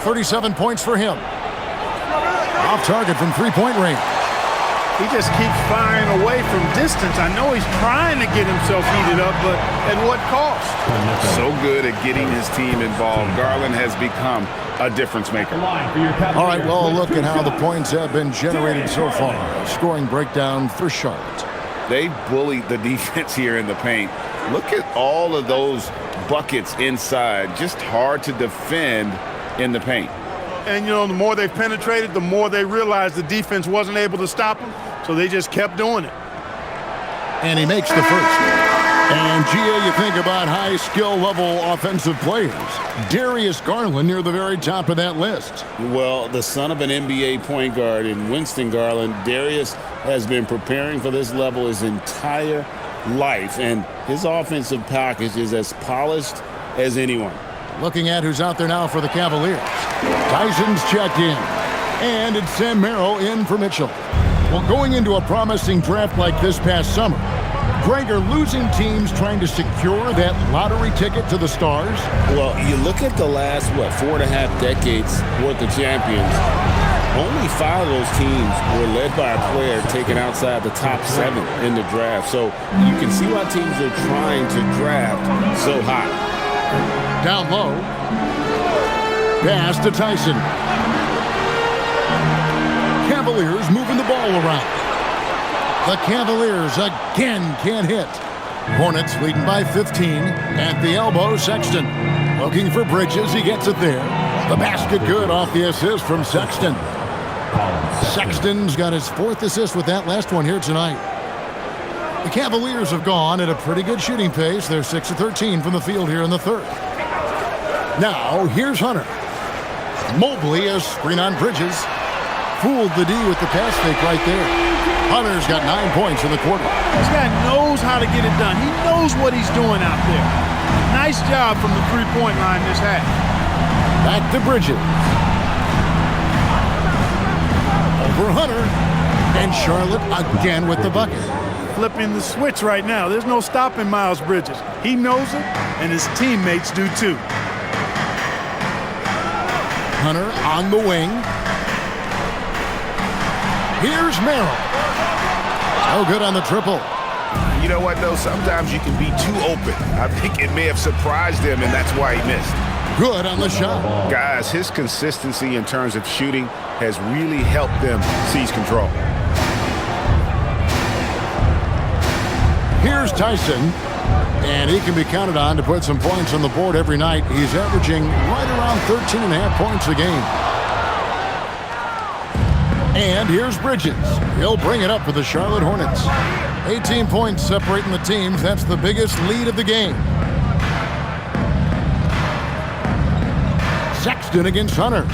A: 37 points for him. Off target from three-point range.
B: He just keeps firing away from distance. I know he's trying to get himself heated up, but at what cost?
C: So good at getting his team involved. Garland has become a difference maker.
A: All right, well, look at how the points have been generated so far. Scoring breakdown for Charlotte.
C: They bullied the defense here in the paint. Look at all of those buckets inside. Just hard to defend in the paint.
B: And, you know, the more they've penetrated, the more they realized the defense wasn't able to stop them, so they just kept doing it.
A: And he makes the first. And, Gia, you think about high skill level offensive players. Darius Garland near the very top of that list.
E: Well, the son of an NBA point guard in Winston Garland, Darius has been preparing for this level his entire life, and his offensive package is as polished as anyone.
A: Looking at who's out there now for the Cavaliers. Tyson's checked in. And it's Sam Merrill in for Mitchell. Well, going into a promising draft like this past summer, Greg, are losing teams trying to secure that lottery ticket to the stars?
E: Well, you look at the last, 4.5 decades worth of champions, only 5 of those teams were led by a player taken outside the top 7 in the draft. So you can see why teams are trying to draft so high.
A: Down low. Pass to Tyson. Cavaliers moving the ball around. The Cavaliers again can't hit. Hornets leading by 15. At the elbow, Sexton. Looking for Bridges. He gets it there. The basket good off the assist from Sexton. Sexton's got his 4th assist with that last one here tonight. The Cavaliers have gone at a pretty good shooting pace. They're 6 of 13 from the field here in the 3rd. Now, here's Hunter. Mobley, a screen on Bridges. Fooled the D with the pass fake right there. Hunter's got 9 points in the quarter.
B: This guy knows how to get it done. He knows what he's doing out there. Nice job from the three-point line this half.
A: Back to Bridges. Over Hunter. And Charlotte again with the bucket.
B: Flipping the switch right now. There's no stopping Miles Bridges. He knows it, and his teammates do too.
A: Hunter on the wing. Here's Merrill. Oh, good on the triple.
C: You know what, though? Sometimes you can be too open. I think it may have surprised him, and that's why he missed.
A: Good on the shot.
C: Guys, his consistency in terms of shooting has really helped them seize control.
A: Here's Tyson, and he can be counted on to put some points on the board every night. He's averaging right around 13.5 points a game. And here's Bridges. He'll bring it up for the Charlotte Hornets. 18 points separating the teams. That's the biggest lead of the game. Sexton against Hunter.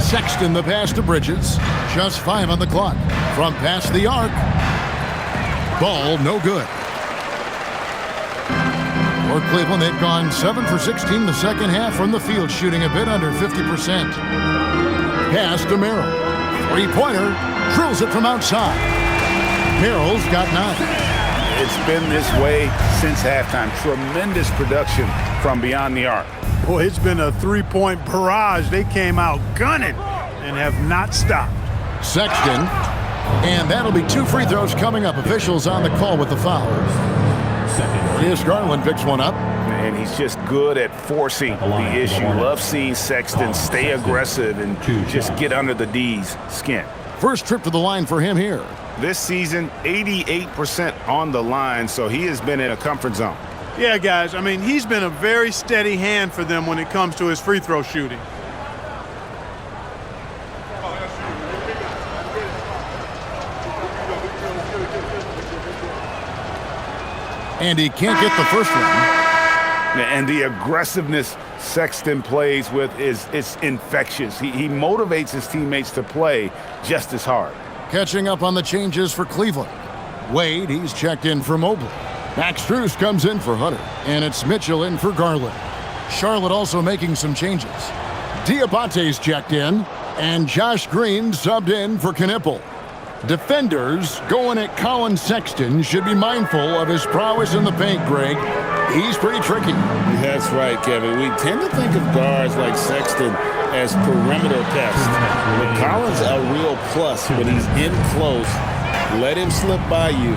A: Sexton the pass to Bridges. Just 5 on the clock. From past the arc. Ball no good. For Cleveland, they've gone 7 for 16 the second half from the field, shooting a bit under 50%. Pass to Merrill. Three-pointer. Drills it from outside. Merrill's got 9.
C: It's been this way since halftime. Tremendous production from beyond the arc.
B: Boy, it's been a three-point barrage. They came out gunning and have not stopped.
A: Sexton. And that'll be 2 free throws coming up. Officials on the call with the foul. Darius Garland picks one up.
C: And he's just good at forcing the issue. Love seeing Sexton stay aggressive and just get under the D's skin.
A: First trip to the line for him here.
C: This season, 88% on the line, so he has been in a comfort zone.
B: Yeah, guys, I mean, he's been a very steady hand for them when it comes to his free throw shooting.
A: And he can't get the first one.
C: And the aggressiveness Sexton plays with is infectious. He motivates his teammates to play just as hard.
A: Catching up on the changes for Cleveland. Wade, he's checked in for Mobley. Max Strus comes in for Hunter, and it's Mitchell in for Garland. Charlotte also making some changes. Diabate's checked in, and Josh Green subbed in for Knipple. Defenders going at Colin Sexton should be mindful of his prowess in the paint, Greg. He's pretty tricky.
E: That's right, Kevin. We tend to think of guards like Sexton as perimeter pests. But Collins a real plus when he's in close. Let him slip by you,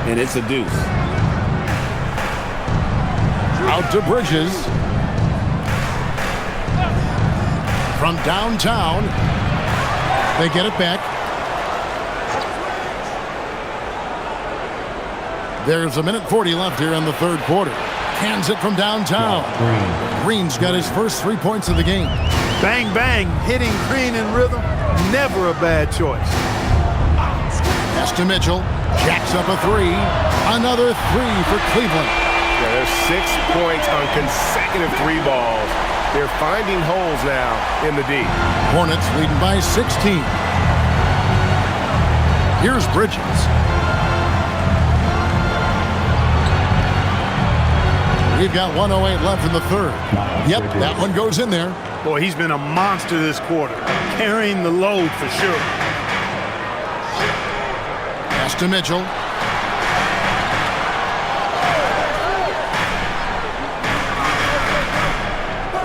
E: and it's a deuce.
A: Out to Bridges. From downtown, they get it back. There's 1:40 left here in the third quarter. Hands it from downtown. Green's got his first 3 points of the game.
B: Bang, bang, hitting Green in rhythm, never a bad choice.
A: Pass to Mitchell, jacks up a three. Another three for Cleveland.
C: Yeah, there's 6 points on consecutive 3 balls. They're finding holes now in the D.
A: Hornets leading by 16. Here's Bridges. We've got 1:08 left in the third. Yep, that one goes in there.
B: Boy, he's been a monster this quarter, carrying the load for sure.
A: Pass to Mitchell.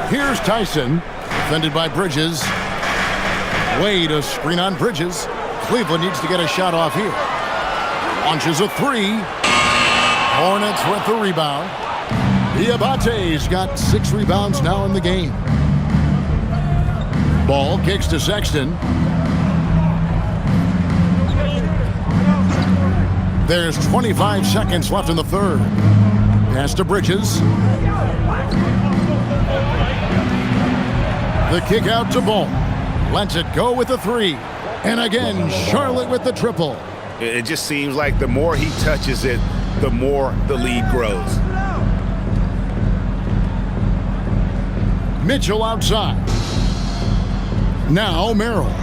A: Here's Tyson, defended by Bridges. Wade, a screen on Bridges. Cleveland needs to get a shot off here. Launches a three. Hornets with the rebound. Diabate's got 6 rebounds now in the game. Ball kicks to Sexton. There's 25 seconds left in the third. Pass to Bridges. The kick out to Ball. Lets it go with the three. And again, Charlotte with the triple.
C: It just seems like the more he touches it, the more the lead grows.
A: Mitchell outside. Now Merrill.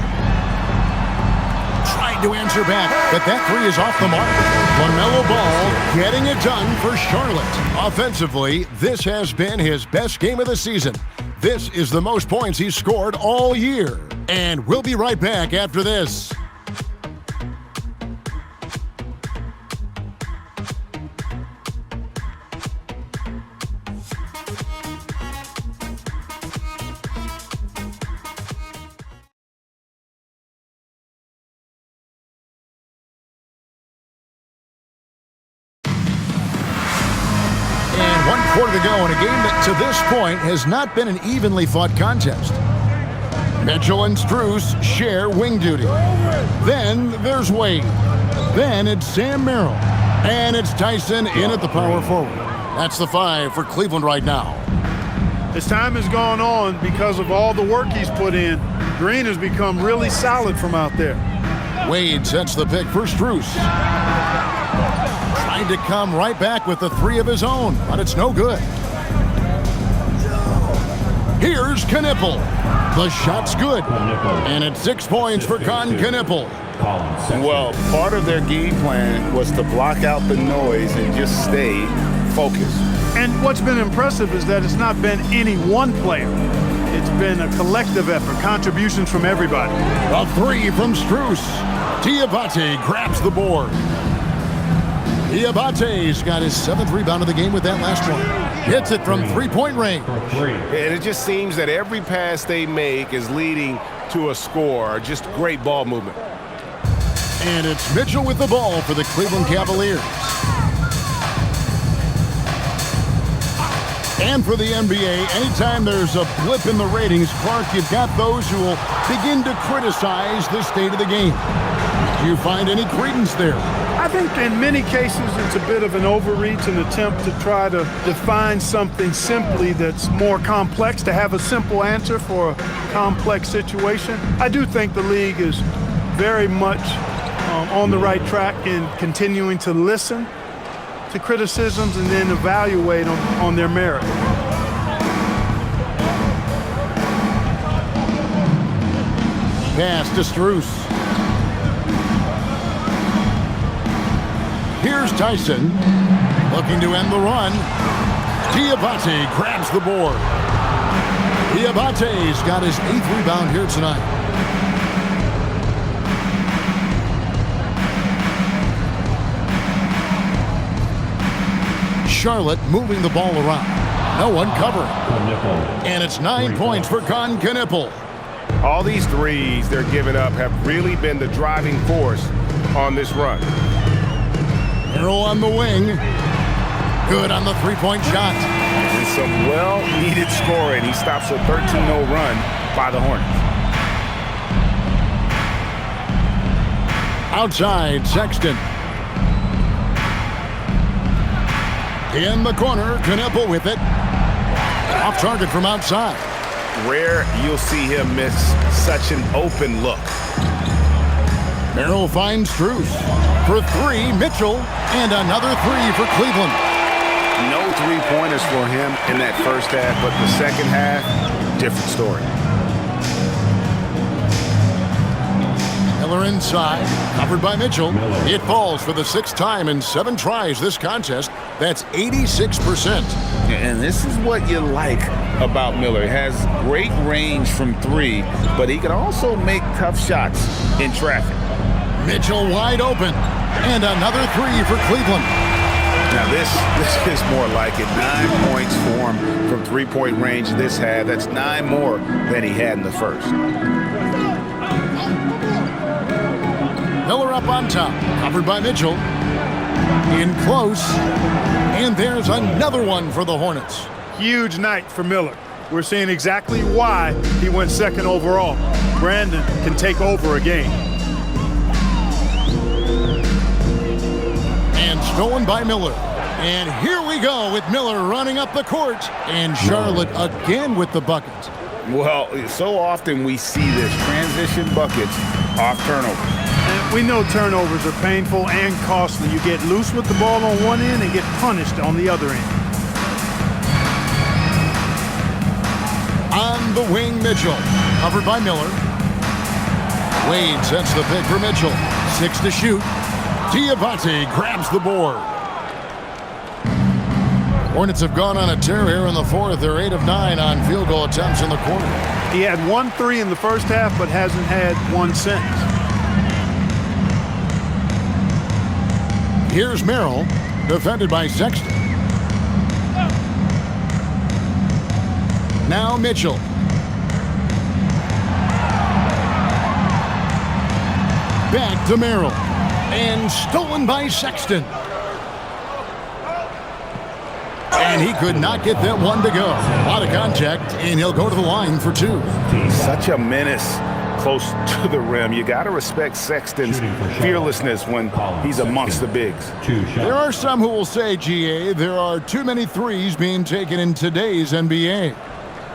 A: Tried to answer back, but that three is off the mark. LaMelo Ball getting it done for Charlotte. Offensively, this has been his best game of the season. This is the most points he's scored all year. And we'll be right back after this. Quarter to go in a game that to this point has not been an evenly fought contest. Mitchell and Strus share wing duty. Then there's Wade. Then it's Sam Merrill. And it's Tyson in at the power forward. That's the 5 for Cleveland right now.
B: As time has gone on, because of all the work he's put in, Green has become really solid from out there.
A: Wade sets the pick for Strus. Trying to come right back with the 3 of his own, but it's no good. Here's Knipple. The shot's good. And it's 6 points for Knipple.
C: Well, part of their game plan was to block out the noise and just stay focused.
B: And what's been impressive is that it's not been any one player. It's been a collective effort, contributions from everybody.
A: A 3 from Strus. Diabate grabs the board. Diabate's got his 7th rebound of the game with that last one. Hits it from 3-point range.
C: And it just seems that every pass they make is leading to a score. Just great ball movement.
A: And it's Mitchell with the ball for the Cleveland Cavaliers. And for the NBA, anytime there's a blip in the ratings, Clark, you've got those who will begin to criticize the state of the game. Do you find any credence there?
B: I think in many cases it's a bit of an overreach, an attempt to try to define something simply that's more complex, to have a simple answer for a complex situation. I do think the league is very much on the right track in continuing to listen to criticisms and then evaluate on their merit.
A: pass to Strus. Here's Tyson, looking to end the run. Diabate grabs the board. Diabate's got his 8th rebound here tonight. Charlotte moving the ball around. No one covering. And it's 9 points for Knippel.
C: All these threes they're giving up have really been the driving force on this run.
A: Merrill on the wing. Good on the three-point shot.
C: And some well-needed scoring. He stops a 13-0 run by the Hornets.
A: Outside, Sexton. In the corner, Knippel with it. Off target from outside.
C: Rare you'll see him miss such an open look.
A: Merrill finds Strus. For 3, Mitchell. And another 3 for Cleveland.
C: No three-pointers for him in that first half, but the second half, different story.
A: Miller inside, covered by Mitchell. It falls for the 6th time in 7 tries this contest. That's 86%.
E: And this is what you like about Miller. He has great range from 3, but he can also make tough shots in traffic.
A: Mitchell wide open. And another 3 for Cleveland.
C: Now this is more like it. 9 points for him from three-point range this half. That's 9 more than he had in the first.
A: Miller up on top, covered by Mitchell. In close, and there's another one for the Hornets.
B: Huge night for Miller. We're seeing exactly why he went 2nd overall. Brandon can take over a game.
A: And stolen by Miller. And here we go with Miller running up the court. And Charlotte again with the bucket.
E: Well, so often we see this transition buckets off turnover.
B: And we know turnovers are painful and costly. You get loose with the ball on one end and get punished on the other end.
A: On the wing, Mitchell. Covered by Miller. Wade sets the pick for Mitchell. 6 to shoot. Diabate grabs the board. Hornets have gone on a tear here in the 4th. They're 8 of 9 on field goal attempts in the quarter.
B: He had 1 3 in the first half, but hasn't had one since.
A: Here's Merrill, defended by Sexton. Now Mitchell. Back to Merrill. And stolen by Sexton. And he could not get that one to go. A lot of contact, and he'll go to the line for 2.
C: He's such a menace close to the rim. You got to respect Sexton's fearlessness when he's amongst the bigs.
A: There are some who will say, GA, there are too many threes being taken in today's NBA.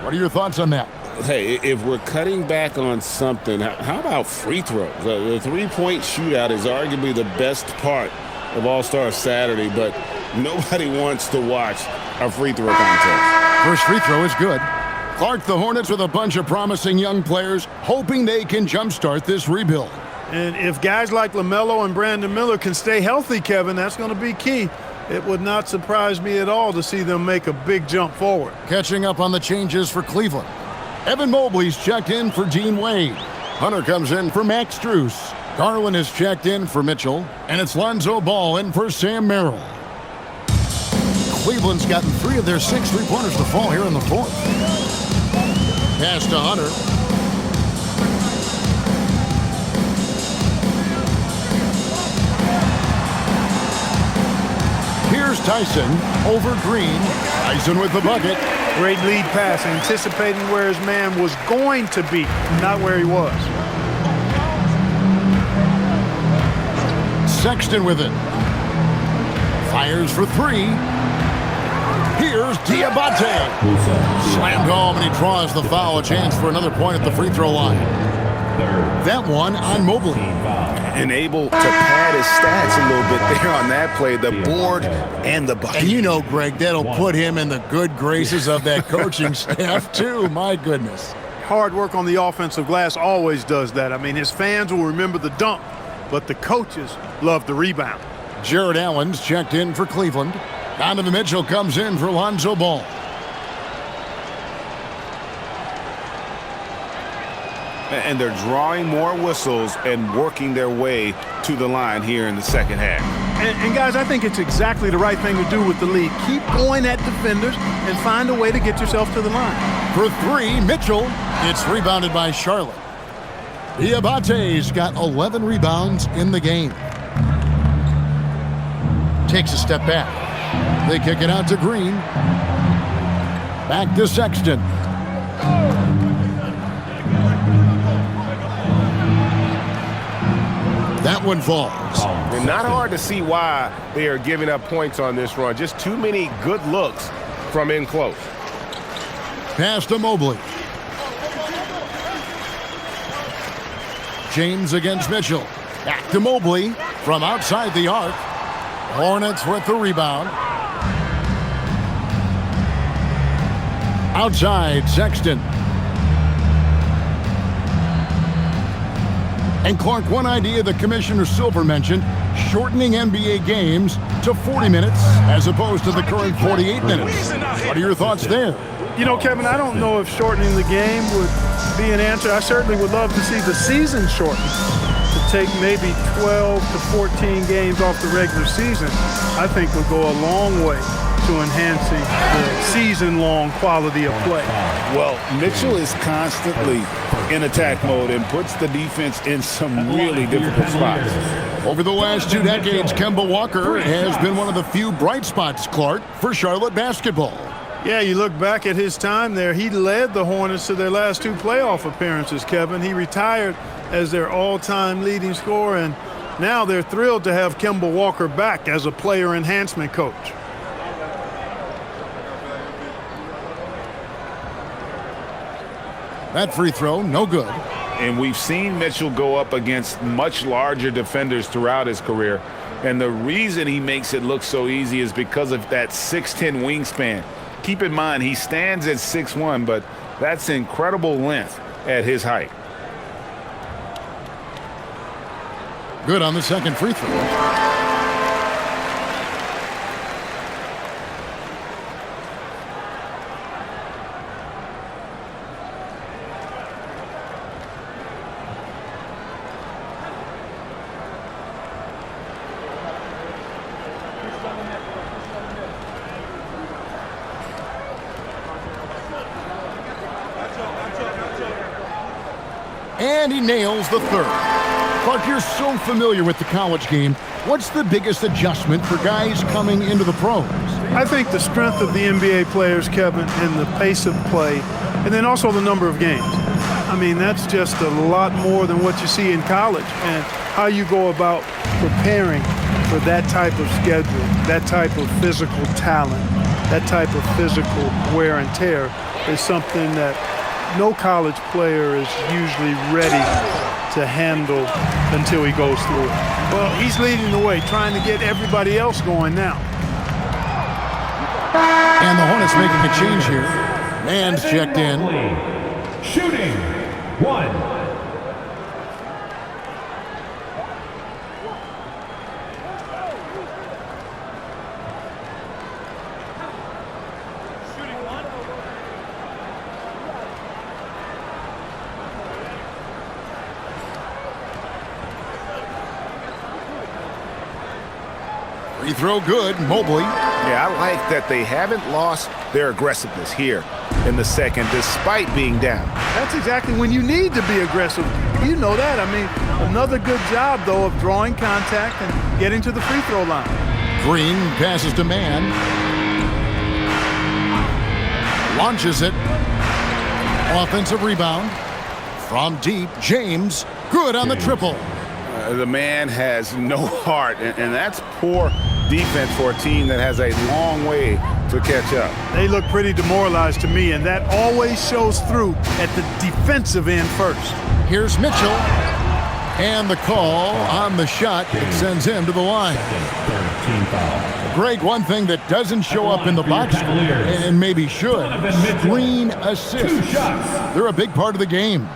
A: What are your thoughts on that?
E: Hey, if we're cutting back on something, how about free throws? The three-point shootout is arguably the best part of All-Star Saturday, but nobody wants to watch a free throw contest.
A: First free throw is good. Clark, the Hornets with a bunch of promising young players, hoping they can jumpstart this rebuild.
B: And if guys like LaMelo and Brandon Miller can stay healthy, Kevin, that's going to be key. It would not surprise me at all to see them make a big jump forward.
A: Catching up on the changes for Cleveland. Evan Mobley's checked in for Dean Wade. Hunter comes in for Max Strus. Garland is checked in for Mitchell. And it's Lonzo Ball in for Sam Merrill. Cleveland's gotten 3 of their 6 three-pointers to fall here in the 4th. Pass to Hunter. Here's Tyson over Green. Tyson with the bucket.
B: Great lead pass, anticipating where his man was going to be, not where he was.
A: Sexton with it. Fires for 3. Here's Diabate. Slammed home, and he draws the foul. A chance for another point at the free throw line. That one on Mobley.
C: And able to pad his stats a little bit there on that play, the board and the bucket.
A: And you know, Greg, that'll put him in the good graces of that coaching staff, too. My goodness.
B: hard work on the offensive glass always does that. I mean, his fans will remember the dunk, but the coaches love the rebound.
A: Jared Allen's checked in for Cleveland. Donovan Mitchell comes in for Lonzo Ball.
C: And they're drawing more whistles and working their way to the line here in the second half.
B: And guys, I think it's exactly the right thing to do with the lead. Keep going at defenders and find a way to get yourself to the line.
A: For three, Mitchell. It's rebounded by Charlotte. Diabate's got 11 rebounds in the game. Takes a step back. They kick it out to Green. Back to Sexton. That one falls.
C: And not hard to see why they are giving up points on this run. Just too many good looks from in close.
A: Pass to Mobley. James against Mitchell. Back to Mobley from outside the arc. Hornets with the rebound. Outside, Sexton. And Clark, one idea that Commissioner Silver mentioned, shortening NBA games to 40 minutes as opposed to the current 48 minutes. What are your thoughts there?
B: You know, Kevin, I don't know if shortening the game would be an answer. I certainly would love to see the season shortened, to take maybe 12 to 14 games off the regular season. I think will go a long way to enhancing the season-long quality of play.
C: Well, Mitchell is constantly in attack mode and puts the defense in some really difficult spots.
A: Over the last 2 decades, Kemba Walker has been one of the few bright spots, Clark, for Charlotte basketball.
B: Yeah, you look back at his time there, he led the Hornets to their last 2 playoff appearances, Kevin. He retired as their all-time leading scorer, and now they're thrilled to have Kemba Walker back as a player enhancement coach.
A: That free throw, no good.
C: And we've seen Mitchell go up against much larger defenders throughout his career. And the reason he makes it look so easy is because of that 6'10" wingspan. Keep in mind, he stands at 6'1", but that's incredible length at his height.
A: Good on the second free throw. And he nails the third. Clark, you're so familiar with the college game. What's the biggest adjustment for guys coming into the pros?
B: I think the strength of the NBA players, Kevin, and the pace of play, and then also the number of games. I mean, that's just a lot more than what you see in college, and how you go about preparing for that type of schedule, that type of physical talent, that type of physical wear and tear is something that no college player is usually ready to handle until he goes through it. Well, he's leading the way, trying to get everybody else going now.
A: And the Hornets making a change here. Man's checked in.
H: Shooting, 1.
A: Free throw good, Mobley.
C: Yeah, I like that they haven't lost their aggressiveness here in the second despite being down.
B: That's exactly when you need to be aggressive. You know that. I mean, another good job, though, of drawing contact and getting to the free throw line.
A: Green passes to Man. Launches it. Offensive rebound. From deep, James. Good on the triple.
C: The man has no heart, and that's poor defense for a team that has a long way to catch up.
B: They look pretty demoralized to me, and that always shows through at the defensive end first.
A: Here's Mitchell. And the call on the shot that sends him to the line.
G: Team foul.
A: Greg, one thing that doesn't show up in the box score, and maybe should, screen assists. They're a big part of the game.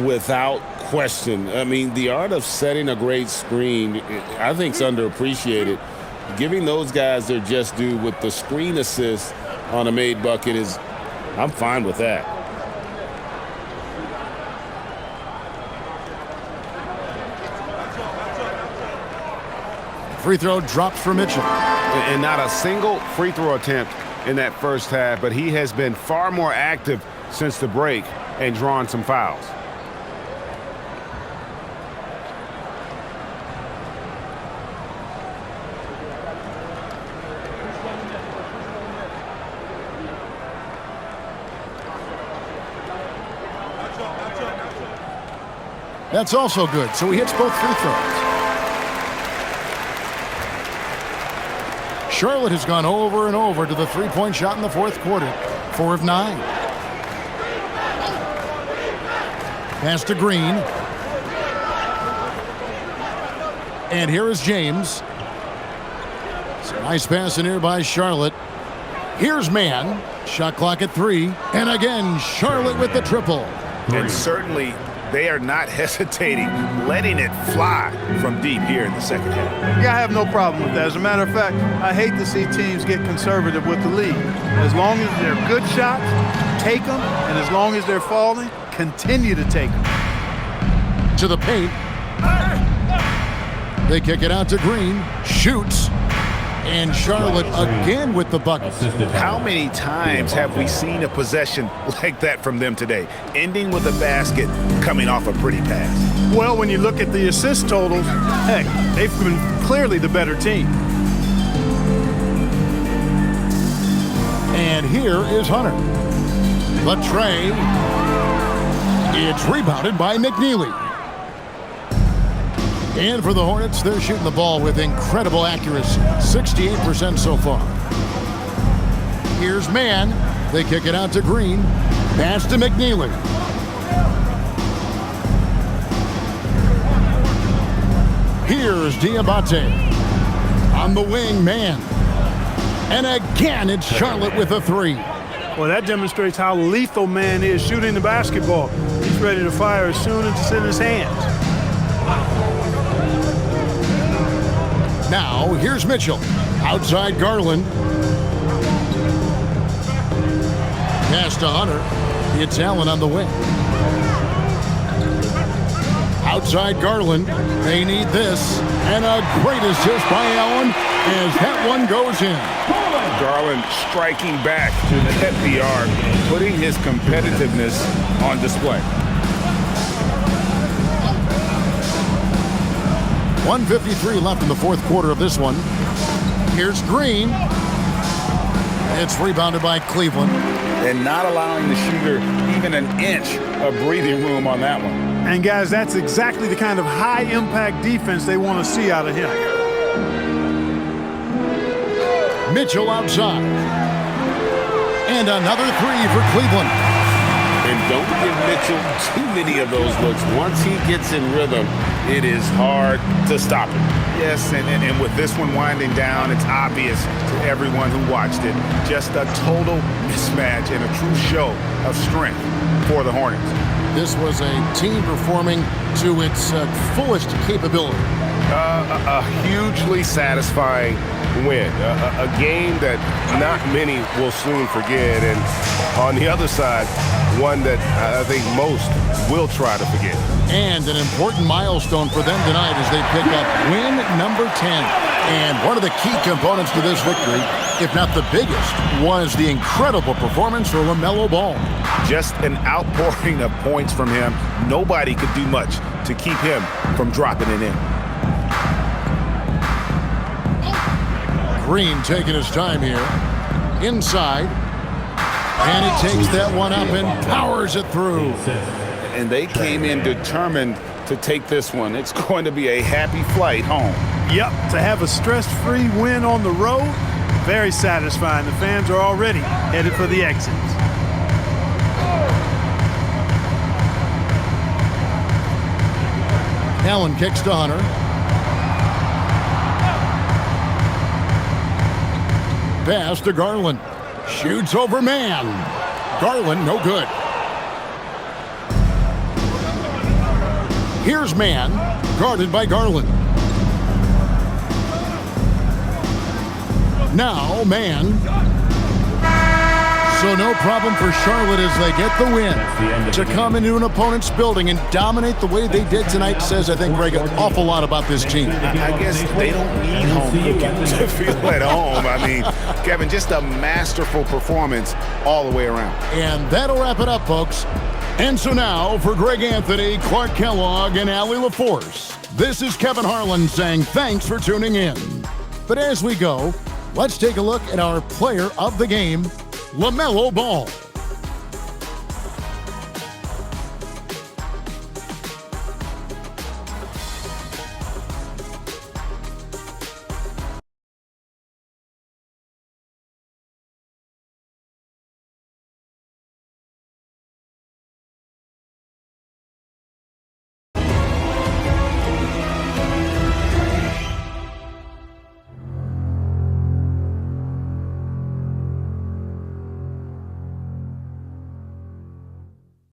E: Without question. I mean, the art of setting a great screen, I think, is underappreciated. Giving those guys their just due with the screen assist on a made bucket is, I'm fine with that.
A: Free throw drops for Mitchell.
C: And not a single free throw attempt in that first half, but he has been far more active since the break and drawn some fouls.
A: That's also good, so he hits both free throws. Charlotte has gone over and over to the three-point shot in the fourth quarter. 4 of 9. Pass to Green. And here is James. It's a nice pass in here by Charlotte. Here's Mann. Shot clock at 3. And again, Charlotte with the triple.
C: And certainly they are not hesitating, letting it fly from deep here in the second half.
B: Yeah, I have no problem with that. As a matter of fact, I hate to see teams get conservative with the lead. As long as they're good shots, take them. And as long as they're falling, continue to take them.
A: To the paint. They kick it out to Green. Shoots. And Charlotte again with the bucket.
C: How many times have we seen a possession like that from them today, ending with a basket coming off a pretty pass?
B: Well, when you look at the assist totals, heck, they've been clearly the better team.
A: And here is Hunter. The tray. It's rebounded by McNeely. And for the Hornets, they're shooting the ball with incredible accuracy. 68% so far. Here's Mann. They kick it out to Green. Pass to McNeely. Here's Diabate. On the wing, Mann. And again, it's Charlotte with a 3.
B: Well, that demonstrates how lethal Mann is shooting the basketball. He's ready to fire as soon as it's in his hands.
A: Now, here's Mitchell. Outside Garland. Pass to Hunter. It's Allen on the wing. Outside Garland. They need this. And a great assist by Allen as that one goes in.
C: Garland striking back at the arc, putting his competitiveness on display.
A: 1:53 left in the fourth quarter of this one. Here's Green. It's rebounded by Cleveland.
C: And not allowing the shooter even an inch of breathing room on that one.
B: And guys, that's exactly the kind of high-impact defense they want to see out of him.
A: Mitchell outside. And another 3 for Cleveland.
E: And don't give Mitchell too many of those looks. Once he gets in rhythm, it is hard to stop him.
C: Yes, and with this one winding down, it's obvious to everyone who watched it. Just a total mismatch and a true show of strength for the Hornets.
A: This was a team performing to its fullest capability.
C: A hugely satisfying win. A game that not many will soon forget. And on the other side, one that I think most will try to forget.
A: And an important milestone for them tonight as they pick up win number 10. And one of the key components to this victory, if not the biggest, was the incredible performance for LaMelo Ball.
C: Just an outpouring of points from him. Nobody could do much to keep him from dropping it in.
A: Green taking his time here. Inside. And he takes that one up and powers it through.
C: And they came in determined to take this one. It's going to be a happy flight home.
B: Yep, to have a stress-free win on the road, very satisfying. The fans are already headed for the exits.
A: Allen kicks to Hunter. Pass to Garland. Shoots over man. Garland, no good. Here's man, guarded by Garland. Now man. So no problem for Charlotte as they get the win. To come into an opponent's building and dominate the way they did tonight says, I think, Greg, an awful lot about this team.
C: I guess they don't need home cooking to feel at home. I mean, Kevin, just a masterful performance all the way around.
A: And that'll wrap it up, folks. And so now, for Greg Anthony, Clark Kellogg, and Allie LaForce, this is Kevin Harlan saying thanks for tuning in. But as we go, let's take a look at our player of the game, LaMelo Ball.